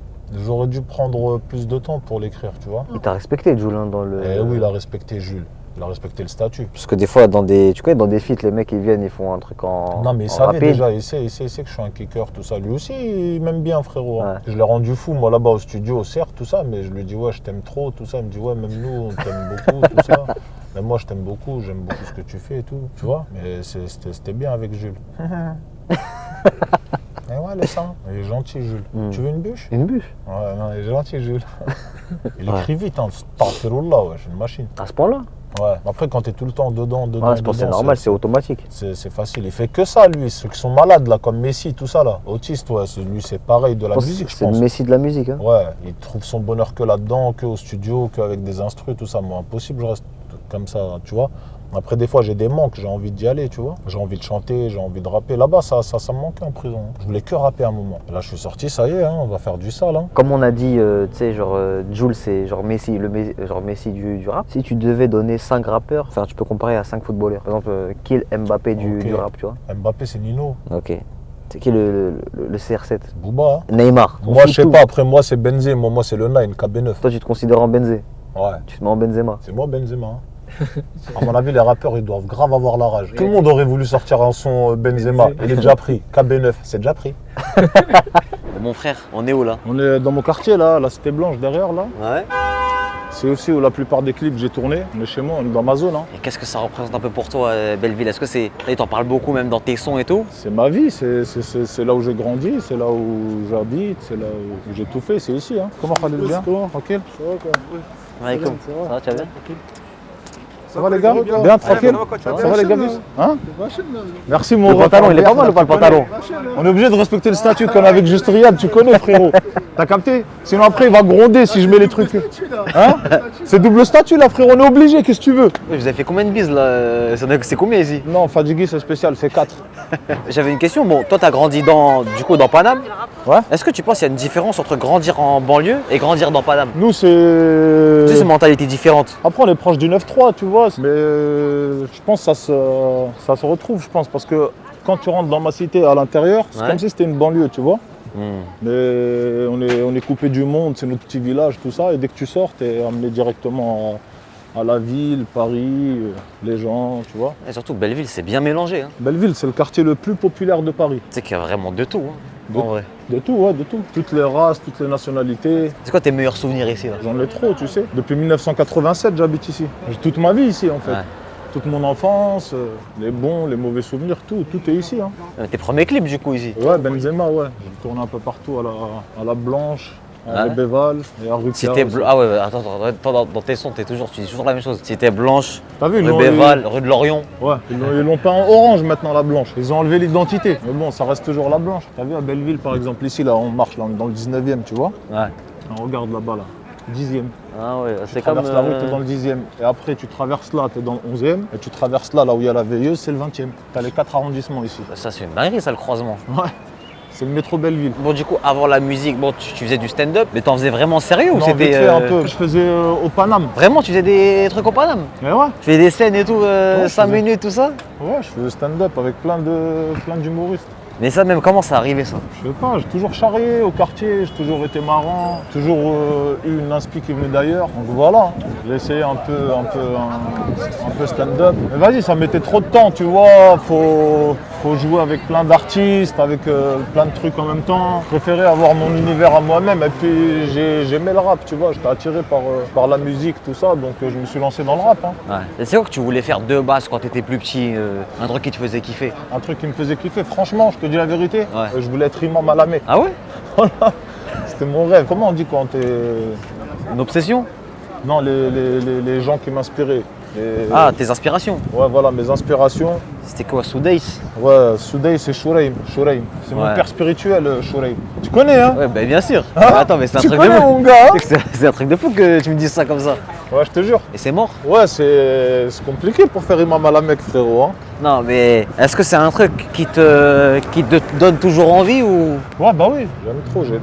J'aurais dû prendre plus de temps pour l'écrire, tu vois. Il t'a respecté, Jul, hein, dans le... Eh oui, il a respecté Jules. Il a respecté le statut. Parce que des fois, dans des feats, les mecs, ils viennent, ils font un truc en Non, mais il savait déjà, il sait que je suis un kicker, tout ça. Lui aussi, il m'aime bien, frérot. Hein. Je l'ai rendu fou, moi, là-bas au studio, certes, tout ça, mais je lui dis, ouais, je t'aime trop, tout ça. Il me dit, ouais, même nous, on t'aime beaucoup, tout ça. Mais moi, je t'aime beaucoup, j'aime beaucoup ce que tu fais et tout, tu vois. Mais c'était bien avec Jules. Et ouais, laisse ça. Il est gentil, Jules. Tu veux une bûche? Une bûche? Ouais, non, il est gentil, Jules. Il écrit vite, hein. Astaghfirullah, ouais, j'ai une machine. À ce point-là? Ouais, après quand t'es tout le temps dedans, ouais, c'est normal, c'est automatique. C'est facile, il fait que ça lui, ceux qui sont malades là, comme Messi, tout ça là, autiste, ouais, lui c'est pareil de la musique je pense. C'est le Messi de la musique hein. Ouais, il trouve son bonheur que là-dedans, que au studio, qu'avec des instrus, tout ça, moi impossible, je reste comme ça, tu vois. Après des fois j'ai des manques, j'ai envie d'y aller, tu vois. J'ai envie de chanter, j'ai envie de rapper. Là-bas ça me manquait en prison. Je voulais que rapper à un moment. Là je suis sorti, ça y est, hein, on va faire du sale. Hein. Comme on a dit, tu sais, genre Jul c'est genre Messi, genre Messi du rap. Si tu devais donner 5 rappeurs, enfin tu peux comparer à 5 footballeurs. Par exemple, qui est Mbappé du rap, tu vois? Mbappé c'est Nino. Ok. C'est qui le CR7? Booba. Hein. Neymar. Moi je sais pas, après moi c'est Benzema, moi c'est le 9, KB9. Toi tu te considères en Benzé? Ouais. Tu te mets en Benzema? C'est moi Benzema. Hein. À mon avis, les rappeurs, ils doivent grave avoir la rage. Tout le monde aurait voulu sortir un son Benzema. Il est déjà pris. KB9, c'est déjà pris. Mon frère, on est où là? On est dans mon quartier, là, la Cité Blanche, derrière, là. Ouais. C'est aussi où la plupart des clips que j'ai tournés. On est chez moi, on est dans ma zone. Hein. Et qu'est-ce que ça représente un peu pour toi, Belleville? Est-ce que c'est. Et t'en parles beaucoup même dans tes sons et tout? C'est ma vie, c'est là où j'ai grandi, c'est là où j'habite, c'est là où j'ai tout fait, c'est ici. Hein. Comment Khalil, bien? Tranquille? Alaikum. Ça va, tu vas bien? Ça va les gars? Bien, tranquille? Ça va les gars? Hein? Merci mon Le ref. pantalon, il est pas mal ou pas le pantalon? On est obligé de respecter le statut qu'on a avec Juste Riyad, tu connais frérot. T'as capté? Sinon après il va gronder si je mets les trucs. Hein? C'est double statut là frérot, on est obligé, qu'est-ce que tu veux? Vous avez fait combien de bises là? C'est combien ici? Non, Fadjigui c'est spécial, c'est 4. J'avais une question. Bon, toi t'as grandi dans Paname. Ouais. Est-ce que tu penses qu'il y a une différence entre grandir en banlieue et grandir dans Paname? Nous c'est... Tu sais, c'est une mentalité différente. Après on est proche du 9-3 tu vois, mais je pense que ça se retrouve je pense parce que quand tu rentres dans ma cité à l'intérieur, c'est comme si c'était une banlieue tu vois. Mais on est coupé du monde, c'est notre petit village, tout ça, et dès que tu sors, tu es amené directement à la ville, Paris, les gens, tu vois. Et surtout, Belleville, c'est bien mélangé. Hein. Belleville, c'est le quartier le plus populaire de Paris. Tu sais qu'il y a vraiment de tout, hein, en vrai. De tout, ouais, de tout. Toutes les races, toutes les nationalités. C'est quoi tes meilleurs souvenirs ici là? J'en ai trop, tu sais. Depuis 1987, j'habite ici. J'ai toute ma vie ici, en fait. Ouais. Toute mon enfance, les bons, les mauvais souvenirs, tout est ici. Hein. Tes premiers clips, du coup, ici? Ouais, Benzema, ouais. J'ai tourné un peu partout à la Blanche, à Béval et à Rue Cité Blanche. Ah ouais, attends, dans tes sons, tu dis toujours la même chose. Cité Blanche, T'as vu, rue Béval, rue de Lorion. Ouais, ils l'ont peint en orange maintenant, la Blanche. Ils ont enlevé l'identité. Mais bon, ça reste toujours la Blanche. T'as vu, à Belleville, par exemple, ici, là, on marche, là, on est dans le 19e, tu vois. Ouais. On regarde là-bas, là. 10e. Ah ouais, c'est Tu comme. traverses la rue, t'es dans le 10e. Et après, tu traverses là, t'es dans le 11e. Et tu traverses là, où il y a la veilleuse, c'est le 20e. T'as les 4 arrondissements ici. Ça, c'est une dinguerie, ça, le croisement. Ouais. C'est le métro Belleville. Bon, du coup, avant la musique, bon, tu faisais du stand-up, mais t'en faisais vraiment sérieux ou Non, c'était. vite fait, un peu. Je faisais au Paname. Vraiment, tu faisais des trucs au Paname? Mais ouais. Tu faisais des scènes et tout, je 5 faisais. minutes, tout ça? Ouais, je faisais stand-up avec plein d'humoristes. Mais ça, même, comment ça arrivé ça? Je sais pas, j'ai toujours charrié au quartier, j'ai toujours été marrant, toujours eu une inspi qui venait d'ailleurs. Donc voilà, j'ai essayé un peu stand-up. Mais vas-y, ça mettait trop de temps, tu vois, faut jouer avec plein d'artistes, avec plein de trucs en même temps. Je préférais avoir mon univers à moi-même et puis j'aimais le rap, tu vois, j'étais attiré par la musique, tout ça, donc je me suis lancé dans le rap. Hein. Ouais. Et c'est quoi que tu voulais faire de base quand t'étais plus petit, un truc qui te faisait kiffer? Un truc qui me faisait kiffer, franchement, je te dis la vérité, Ouais. je voulais être imam à la Mecque. Ah ouais? Voilà, c'était mon rêve. Comment on dit quand t'es... Une obsession? Non, les gens qui m'inspiraient. Ah, tes inspirations? Ouais, voilà, mes inspirations. C'était quoi, Soudeis? Ouais, Soudeis, c'est Shuraim. C'est mon Ouais. père spirituel, Shuraim. Tu connais, hein? Ouais, bah bien sûr. Hein? Attends, mais c'est un Tu truc de connais, fou. mon gars, hein? C'est un truc de fou que tu me dises ça comme ça. Ouais, je te jure. Et c'est mort? Ouais, c'est compliqué pour faire imam à la Mecque, frérot. Hein? Non, mais est-ce que c'est un truc qui te donne toujours envie ou? Ouais, bah oui, j'aime trop. J'ai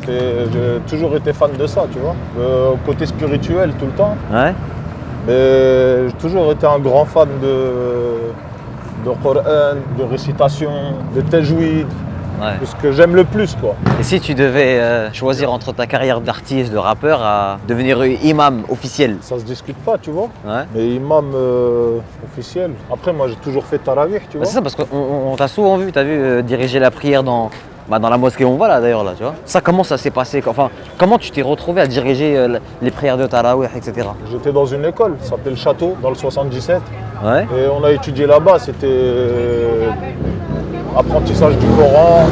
toujours été fan de ça, tu vois. Le côté spirituel tout le temps. Ouais. Mais j'ai toujours été un grand fan de Coran, de récitation, de tajwid. Ouais. C'est ce que j'aime le plus, quoi. Et si tu devais choisir entre ta carrière d'artiste, de rappeur, à devenir imam officiel? Ça se discute pas, tu vois. Ouais. Mais imam officiel. Après, moi, j'ai toujours fait tarawih, tu Bah, vois. c'est ça, parce qu'on t'a souvent vu, t'as vu diriger la prière dans la mosquée où on va là d'ailleurs, là, tu vois. Ça, comment ça s'est passé? Enfin, comment tu t'es retrouvé à diriger les prières de Tarawih, etc. J'étais dans une école, ça s'appelle le Château, dans le 77. Ouais. Et on a étudié là-bas, c'était apprentissage du Coran,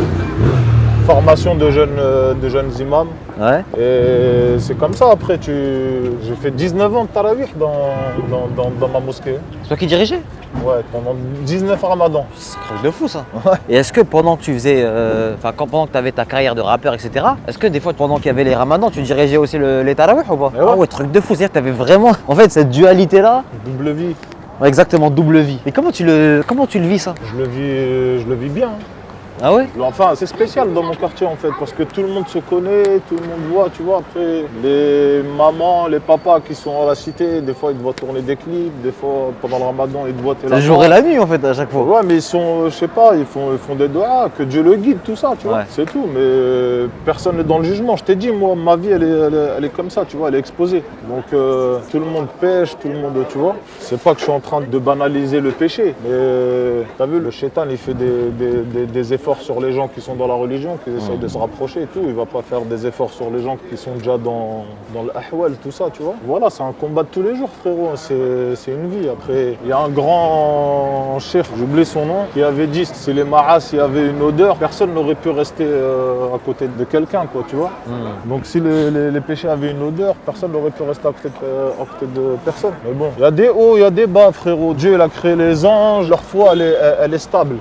formation de jeunes imams. Ouais. Et c'est comme ça, après, j'ai fait 19 ans de tarawih dans ma mosquée. C'est toi qui dirigeais? Ouais, pendant 19 ramadans. C'est un truc de fou ça. Et est-ce que pendant que tu faisais, pendant que tu avais ta carrière de rappeur, etc., est-ce que des fois pendant qu'il y avait les ramadans, tu dirigeais aussi les tarawih ou pas? Mais ouais. Ah ouais, truc de fou, c'est-à-dire que tu avais vraiment, en fait, cette dualité-là. Double vie. Ouais, exactement, double vie. Et comment tu le vis ça? Je le vis bien. Hein. Ah ouais? Enfin, c'est spécial dans mon quartier en fait, parce que tout le monde se connaît, tout le monde voit, tu vois. Après, les mamans, les papas qui sont à la cité, des fois ils te voient tourner des clips, des fois pendant le ramadan ils te voient C'est le jour et la nuit en fait à chaque fois. Ouais, mais ils sont, je sais pas, ils font des doigts, que Dieu le guide, tout ça, tu vois. Ouais. C'est tout, mais personne n'est dans le jugement. Je t'ai dit, moi, ma vie, elle est comme ça, tu vois, elle est exposée. Donc tout le monde pêche, tout le monde, tu vois. C'est pas que je suis en train de banaliser le péché, mais t'as vu, le shaitan, il fait des efforts efforts sur les gens qui sont dans la religion, qui essayent de se rapprocher et tout. Il va pas faire des efforts sur les gens qui sont déjà dans l'ahwal, tout ça, tu vois. Voilà, c'est un combat de tous les jours, frérot. C'est une vie. Après, il y a un grand chef, j'oublie son nom, qui avait dit si les maras, il y avait une odeur, personne n'aurait pu rester à côté de quelqu'un, quoi, tu vois. Donc si les péchés avaient une odeur, personne n'aurait pu rester à côté de personne. Mais bon, il y a des hauts, il y a des bas, frérot. Dieu, il a créé les anges, leur foi, elle est stable.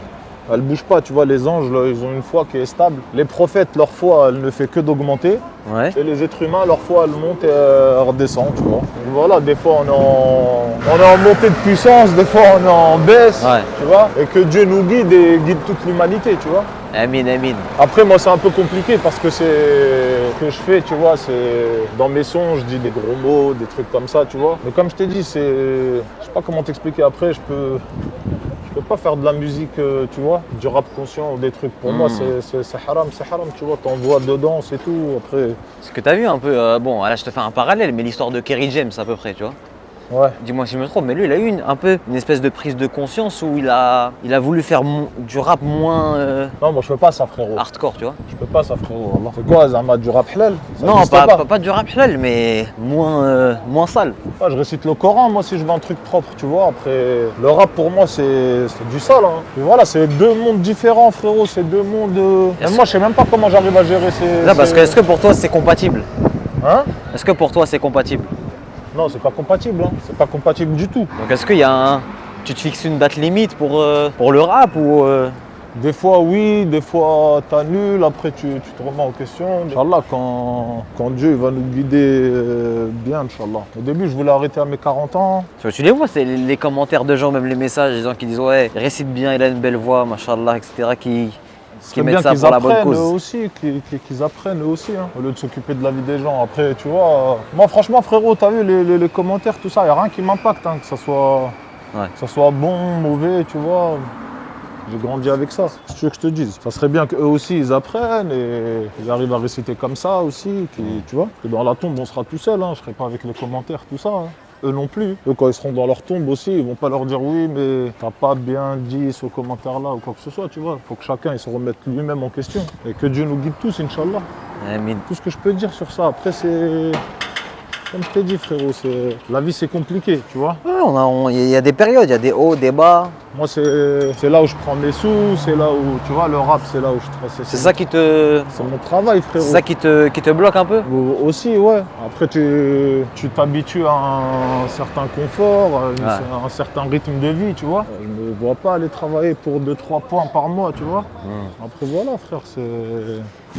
Elle ne bouge pas, tu vois, les anges, là, ils ont une foi qui est stable. Les prophètes, leur foi, elle ne fait que d'augmenter. Ouais. Et les êtres humains, leur foi, elle monte et elle redescend, tu vois. Donc voilà, des fois, on est en montée de puissance, des fois, on est en baisse, tu vois. Et que Dieu nous guide et guide toute l'humanité, tu vois. Amin, amin. Après, moi, c'est un peu compliqué parce que c'est ce que je fais, tu vois, c'est dans mes sons, je dis des gros mots, des trucs comme ça, tu vois. Mais comme je t'ai dit, je sais pas comment t'expliquer après, je peux pas faire de la musique, tu vois, du rap conscient ou des trucs. Pour moi, c'est haram, tu vois, t'envoies dedans, c'est tout. Après. Ce que t'as vu un peu, bon, là je te fais un parallèle, mais l'histoire de Kerry James à peu près, tu vois. Ouais. Dis-moi si je me trompe, mais lui, il a eu un peu une espèce de prise de conscience où il a voulu faire du rap moins Non, moi je fais pas ça, frérot. hardcore, tu vois. Je peux pas ça, frérot. Allah. C'est quoi, Zama, du rap halal? Ça Non, existe pas du rap halal, mais moins sale. Ouais, je récite le Coran, moi, si je veux un truc propre, tu vois. Après, le rap, pour moi, c'est du sale. Hein. Et voilà, c'est deux mondes différents, frérot. C'est deux mondes... Même moi, je sais même pas comment j'arrive à gérer ces... Là, parce que est-ce que pour toi, c'est compatible? Hein? Est-ce que pour toi, c'est compatible? Non, c'est pas compatible, hein. C'est pas compatible du tout. Donc est-ce qu'il y a tu te fixes une date limite pour le rap ou Des fois oui, des fois t'annules, après tu te remets en question. Inch'Allah, quand Dieu va nous guider bien, Inch'Allah. Au début, je voulais arrêter à mes 40 ans. Tu les vois, c'est les commentaires de gens, même les messages, des gens qui disent ouais, il récite bien, il a une belle voix, machallah, etc. qui mettent ça pour la bonne cause. Qu'ils apprennent eux aussi, hein, au lieu de s'occuper de la vie des gens. Après, tu vois, moi franchement, frérot, t'as vu les commentaires, tout ça, il n'y a rien qui m'impacte, hein, que ça soit bon, mauvais, tu vois. J'ai grandi avec ça, c'est ce que je te dise. Ça serait bien qu'eux aussi, ils apprennent et ils arrivent à réciter comme ça aussi, tu vois. Que dans la tombe, on sera tout seul, hein, je serai pas avec les commentaires, tout ça. Hein. Eux non plus. Eux, quand ils seront dans leur tombe aussi, ils vont pas leur dire oui, mais t'as pas bien dit ce commentaire-là ou quoi que ce soit, tu vois. Il faut que chacun il se remette lui-même en question. Et que Dieu nous guide tous, Inch'Allah. Amin. Tout ce que je peux dire sur ça. Après, c'est... Comme je t'ai dit, frérot, la vie, c'est compliqué, tu vois. Ouais, il y a des périodes, il y a des hauts, des bas. Moi, c'est là où je prends mes sous, c'est là où, tu vois, le rap, c'est là où je... C'est ça qui te... C'est mon travail, frérot. C'est ça qui te bloque un peu? Aussi, ouais. Après, tu t'habitues à un certain confort, à un certain rythme de vie, tu vois. Je ne me vois pas aller travailler pour 2-3 points par mois, tu vois. Après, voilà, frère, c'est...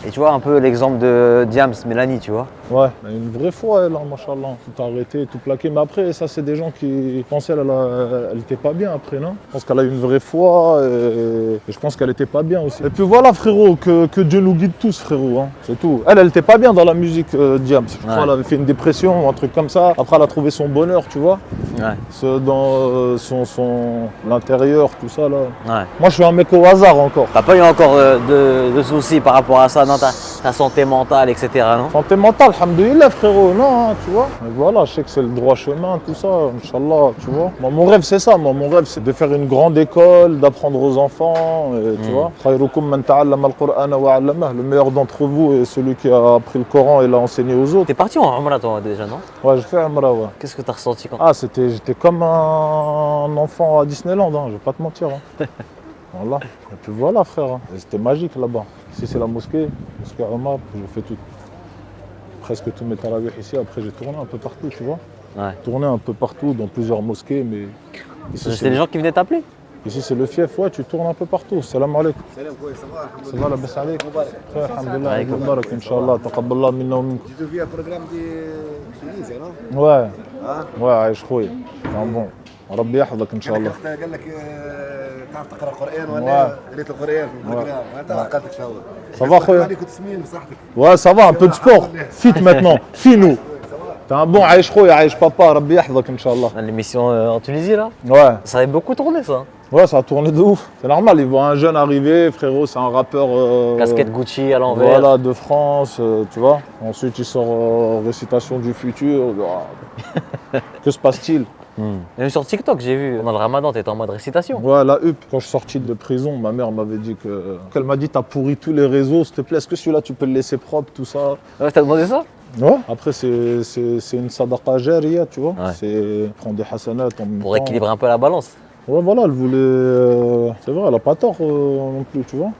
Et tu vois un peu l'exemple de Diams, Mélanie, tu vois. Ouais, une vraie fois, elle, hein, machallah. Tout arrêté, tout plaqué. Mais après, ça, c'est des gens qui pensaient elle était pas bien après, non? Je pense qu'elle a eu une vraie foi et je pense qu'elle était pas bien aussi. Et puis voilà, frérot, que Dieu nous guide tous, frérot. Hein. C'est tout. Elle était pas bien dans la musique, Diams. Je crois qu'elle avait fait une dépression ou un truc comme ça. Après, elle a trouvé son bonheur, tu vois. Ouais. Dans l'intérieur, tout ça, là. Ouais. Moi, je suis un mec au hasard encore. T'as pas eu encore de soucis par rapport à ça dans ta santé mentale, etc. non? Santé mentale, alhamdoulilah, frérot, non, hein, tu vois. Mais voilà, je sais que c'est le droit chemin, tout ça, Inch'Allah, tu vois. Moi, mon rêve, c'est ça. Moi, mon rêve, c'est de faire une grande école, d'apprendre aux enfants, tu vois. Khayrukum man ta'allama al-Qur'ana wa 'allamah. Le meilleur d'entre vous est celui qui a appris le Coran et l'a enseigné aux autres. T'es parti en Umrah, toi, déjà, non? Ouais, j'ai fait Umrah, ouais. Qu'est-ce que t'as ressenti quand? Ah, j'étais comme un enfant à Disneyland, hein, je vais pas te mentir. Hein. Voilà. Et puis voilà, frère. Hein. C'était magique là-bas. Ici, c'est la mosquée Omar. J'ai fait presque tous mes tarawih ici. Après, j'ai tourné un peu partout, tu vois. Ouais. Tourné un peu partout, dans plusieurs mosquées, mais... C'était les gens qui venaient t'appeler? Ici, c'est le fief, ouais, tu tournes un peu partout. Salam alaikum. Salam, ça va, la baisse alaikum. Frère, alhamdulillah, mubarak, Inch'Allah, taqabballah minna wa minkum. Tu deviens un programme de Tunisie, non? Ouais. Ouais, عايش خويا. bon. ربي يحفظك ان شاء الله. قال لك تعرف تقرا القران ولا قريت القران في البروجرام انت عقلتك شهور. Ça va خويا. عليك تسمين بصحتك. Ouais, ça va, un peu de sport. Fit maintenant, fais-nous. T'es un bon عايش خويا, عايش papa, ربي يحفظك ان شاء الله. L'émission en Tunisie là? Ouais. Ça avait beaucoup tourné ça. Ouais, ça a tourné de ouf. C'est normal, ils voient un jeune arriver, frérot, c'est un rappeur... Casquette Gucci à l'envers. Voilà, de France, tu vois. Ensuite, il sort Récitation du futur. Que se passe-t-il? Même sur TikTok, j'ai vu, pendant le ramadan, t'étais en mode récitation. Ouais, la huppe. Quand je suis sorti de prison, ma mère m'avait dit que. Elle m'a dit, t'as pourri tous les réseaux, s'il te plaît, est-ce que celui-là, tu peux le laisser propre, tout ça. Ouais, t'as demandé ça? Ouais. Après, c'est une sadaqa jariya, tu vois. Ouais. C'est prendre des hasanats en même Pour temps. équilibrer un peu la balance. Ouais, voilà, elle voulait. C'est vrai, elle a pas tort non plus, tu vois.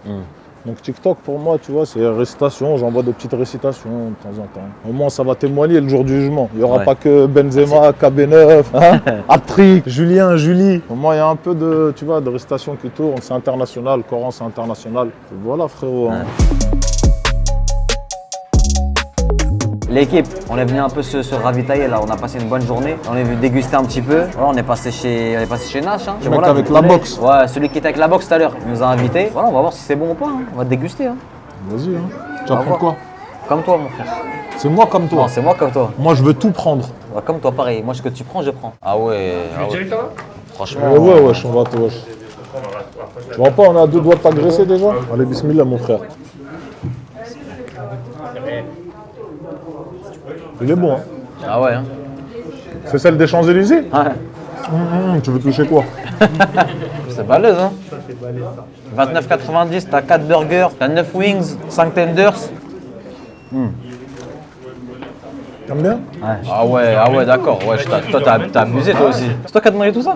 Donc TikTok pour moi, tu vois, c'est récitation, j'envoie des petites récitations de temps en temps. Au moins ça va témoigner le jour du jugement. Il n'y aura pas que Benzema, KB9, hein, Patrick, Julien, Julie. Au moins il y a un peu de, tu vois, de récitation qui tourne, c'est international, le Coran c'est international. Et voilà frérot. Hein. L'équipe, on est venu un peu se ravitailler là, on a passé une bonne journée, on est venu déguster un petit peu. Voilà, on est passé chez Nash. Hein. Voilà, avec la boxe. Ouais, celui qui était avec la boxe tout à l'heure, il nous a invités. Voilà, on va voir si c'est bon ou pas, hein. On va déguster. Hein. Vas-y, hein. Tu vas prendre quoi? Comme toi mon frère. C'est moi comme toi. Non, c'est moi comme toi. Moi je veux tout prendre. Ouais, comme toi, pareil. Moi, ce que tu prends, je prends. Ah ouais. Franchement. Ouais, wesh, on va te wesh. Tu vois pas, on est à 2 doigts de t'agresser déjà? Allez, bismillah mon frère. Il est bon, hein. Ah ouais. Hein. C'est celle des Champs-Élysées? Ouais. Tu veux toucher quoi? C'est balèze, hein. 29,90, t'as 4 burgers, t'as 9 wings, 5 tenders. T'aimes bien? Ah ouais, d'accord. Ouais, toi, t'as abusé toi aussi. C'est toi qui as demandé tout ça?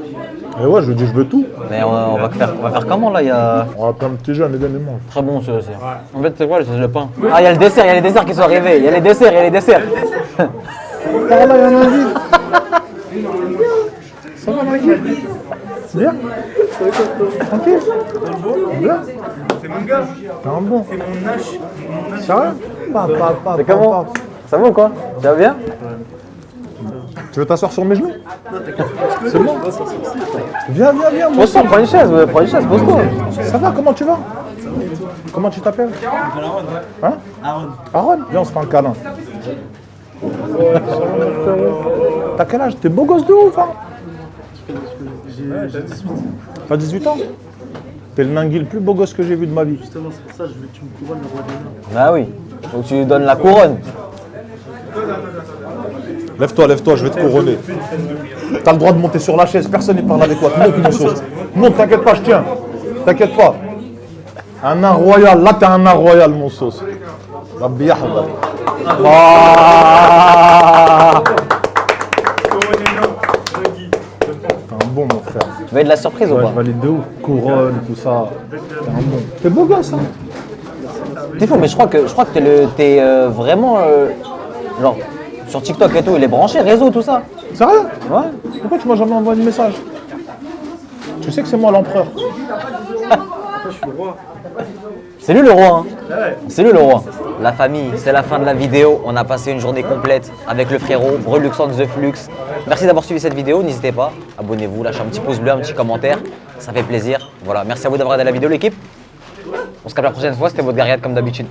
Et ouais, je lui dis, je veux tout. Mais on va faire comment là? Il y a On va prendre un petit jeune et les mange. très bon celui-ci. En fait, c'est quoi le pain? Ah, il y a le dessert, il y a les desserts qui sont arrivés. Il y a les desserts. Ça va, il y en a envie. Ça va, Maggie? Bien? Tranquille? Bien? C'est mon gars. T'es un bon. C'est mon Nash. Sérieux? C'est comment? Ça va ou quoi? Tu vas bien? Tu veux t'asseoir sur mes genoux? C'est bon? Viens, Pose-toi, prends une chaise, pose-toi. Ça va, comment tu vas? Comment tu t'appelles? Hein? Aaron? Viens, on se fait un câlin. T'as quel âge? T'es beau gosse de ouf, hein? T'as 18 ans? T'es le ningui le plus beau gosse que j'ai vu de ma vie. Justement, c'est pour ça que je veux que tu me couronnes le roi des nains. Bah oui. Faut que tu lui donnes la couronne. Lève-toi, je vais te couronner. T'as le droit de monter sur la chaise, personne ne parle avec toi. Monte, mon sauce. Monte, t'inquiète pas, je tiens. T'inquiète pas. Un nain royal, là t'es un nain royal, mon sauce. Rabbi Yahweh. T'es un bon, mon frère. Tu veux de la surprise ou Ouais, pas? je valide de ouf. Couronne, tout ça. T'es un bon. T'es beau gosse, hein? T'es fou, mais je crois que t'es vraiment genre sur TikTok et tout, il est branché, réseau, tout ça. Sérieux? Ouais. Pourquoi tu m'as jamais envoyé de message? Tu sais que c'est moi l'empereur. C'est lui le roi, hein. C'est lui le roi. La famille, c'est la fin de la vidéo. On a passé une journée complète avec le frérot, Reluxant The Flux. Merci d'avoir suivi cette vidéo. N'hésitez pas, abonnez-vous, lâchez un petit pouce bleu, un petit commentaire. Ça fait plaisir. Voilà, merci à vous d'avoir regardé la vidéo, l'équipe. On se capte la prochaine fois. C'était votre Gariad comme d'habitude.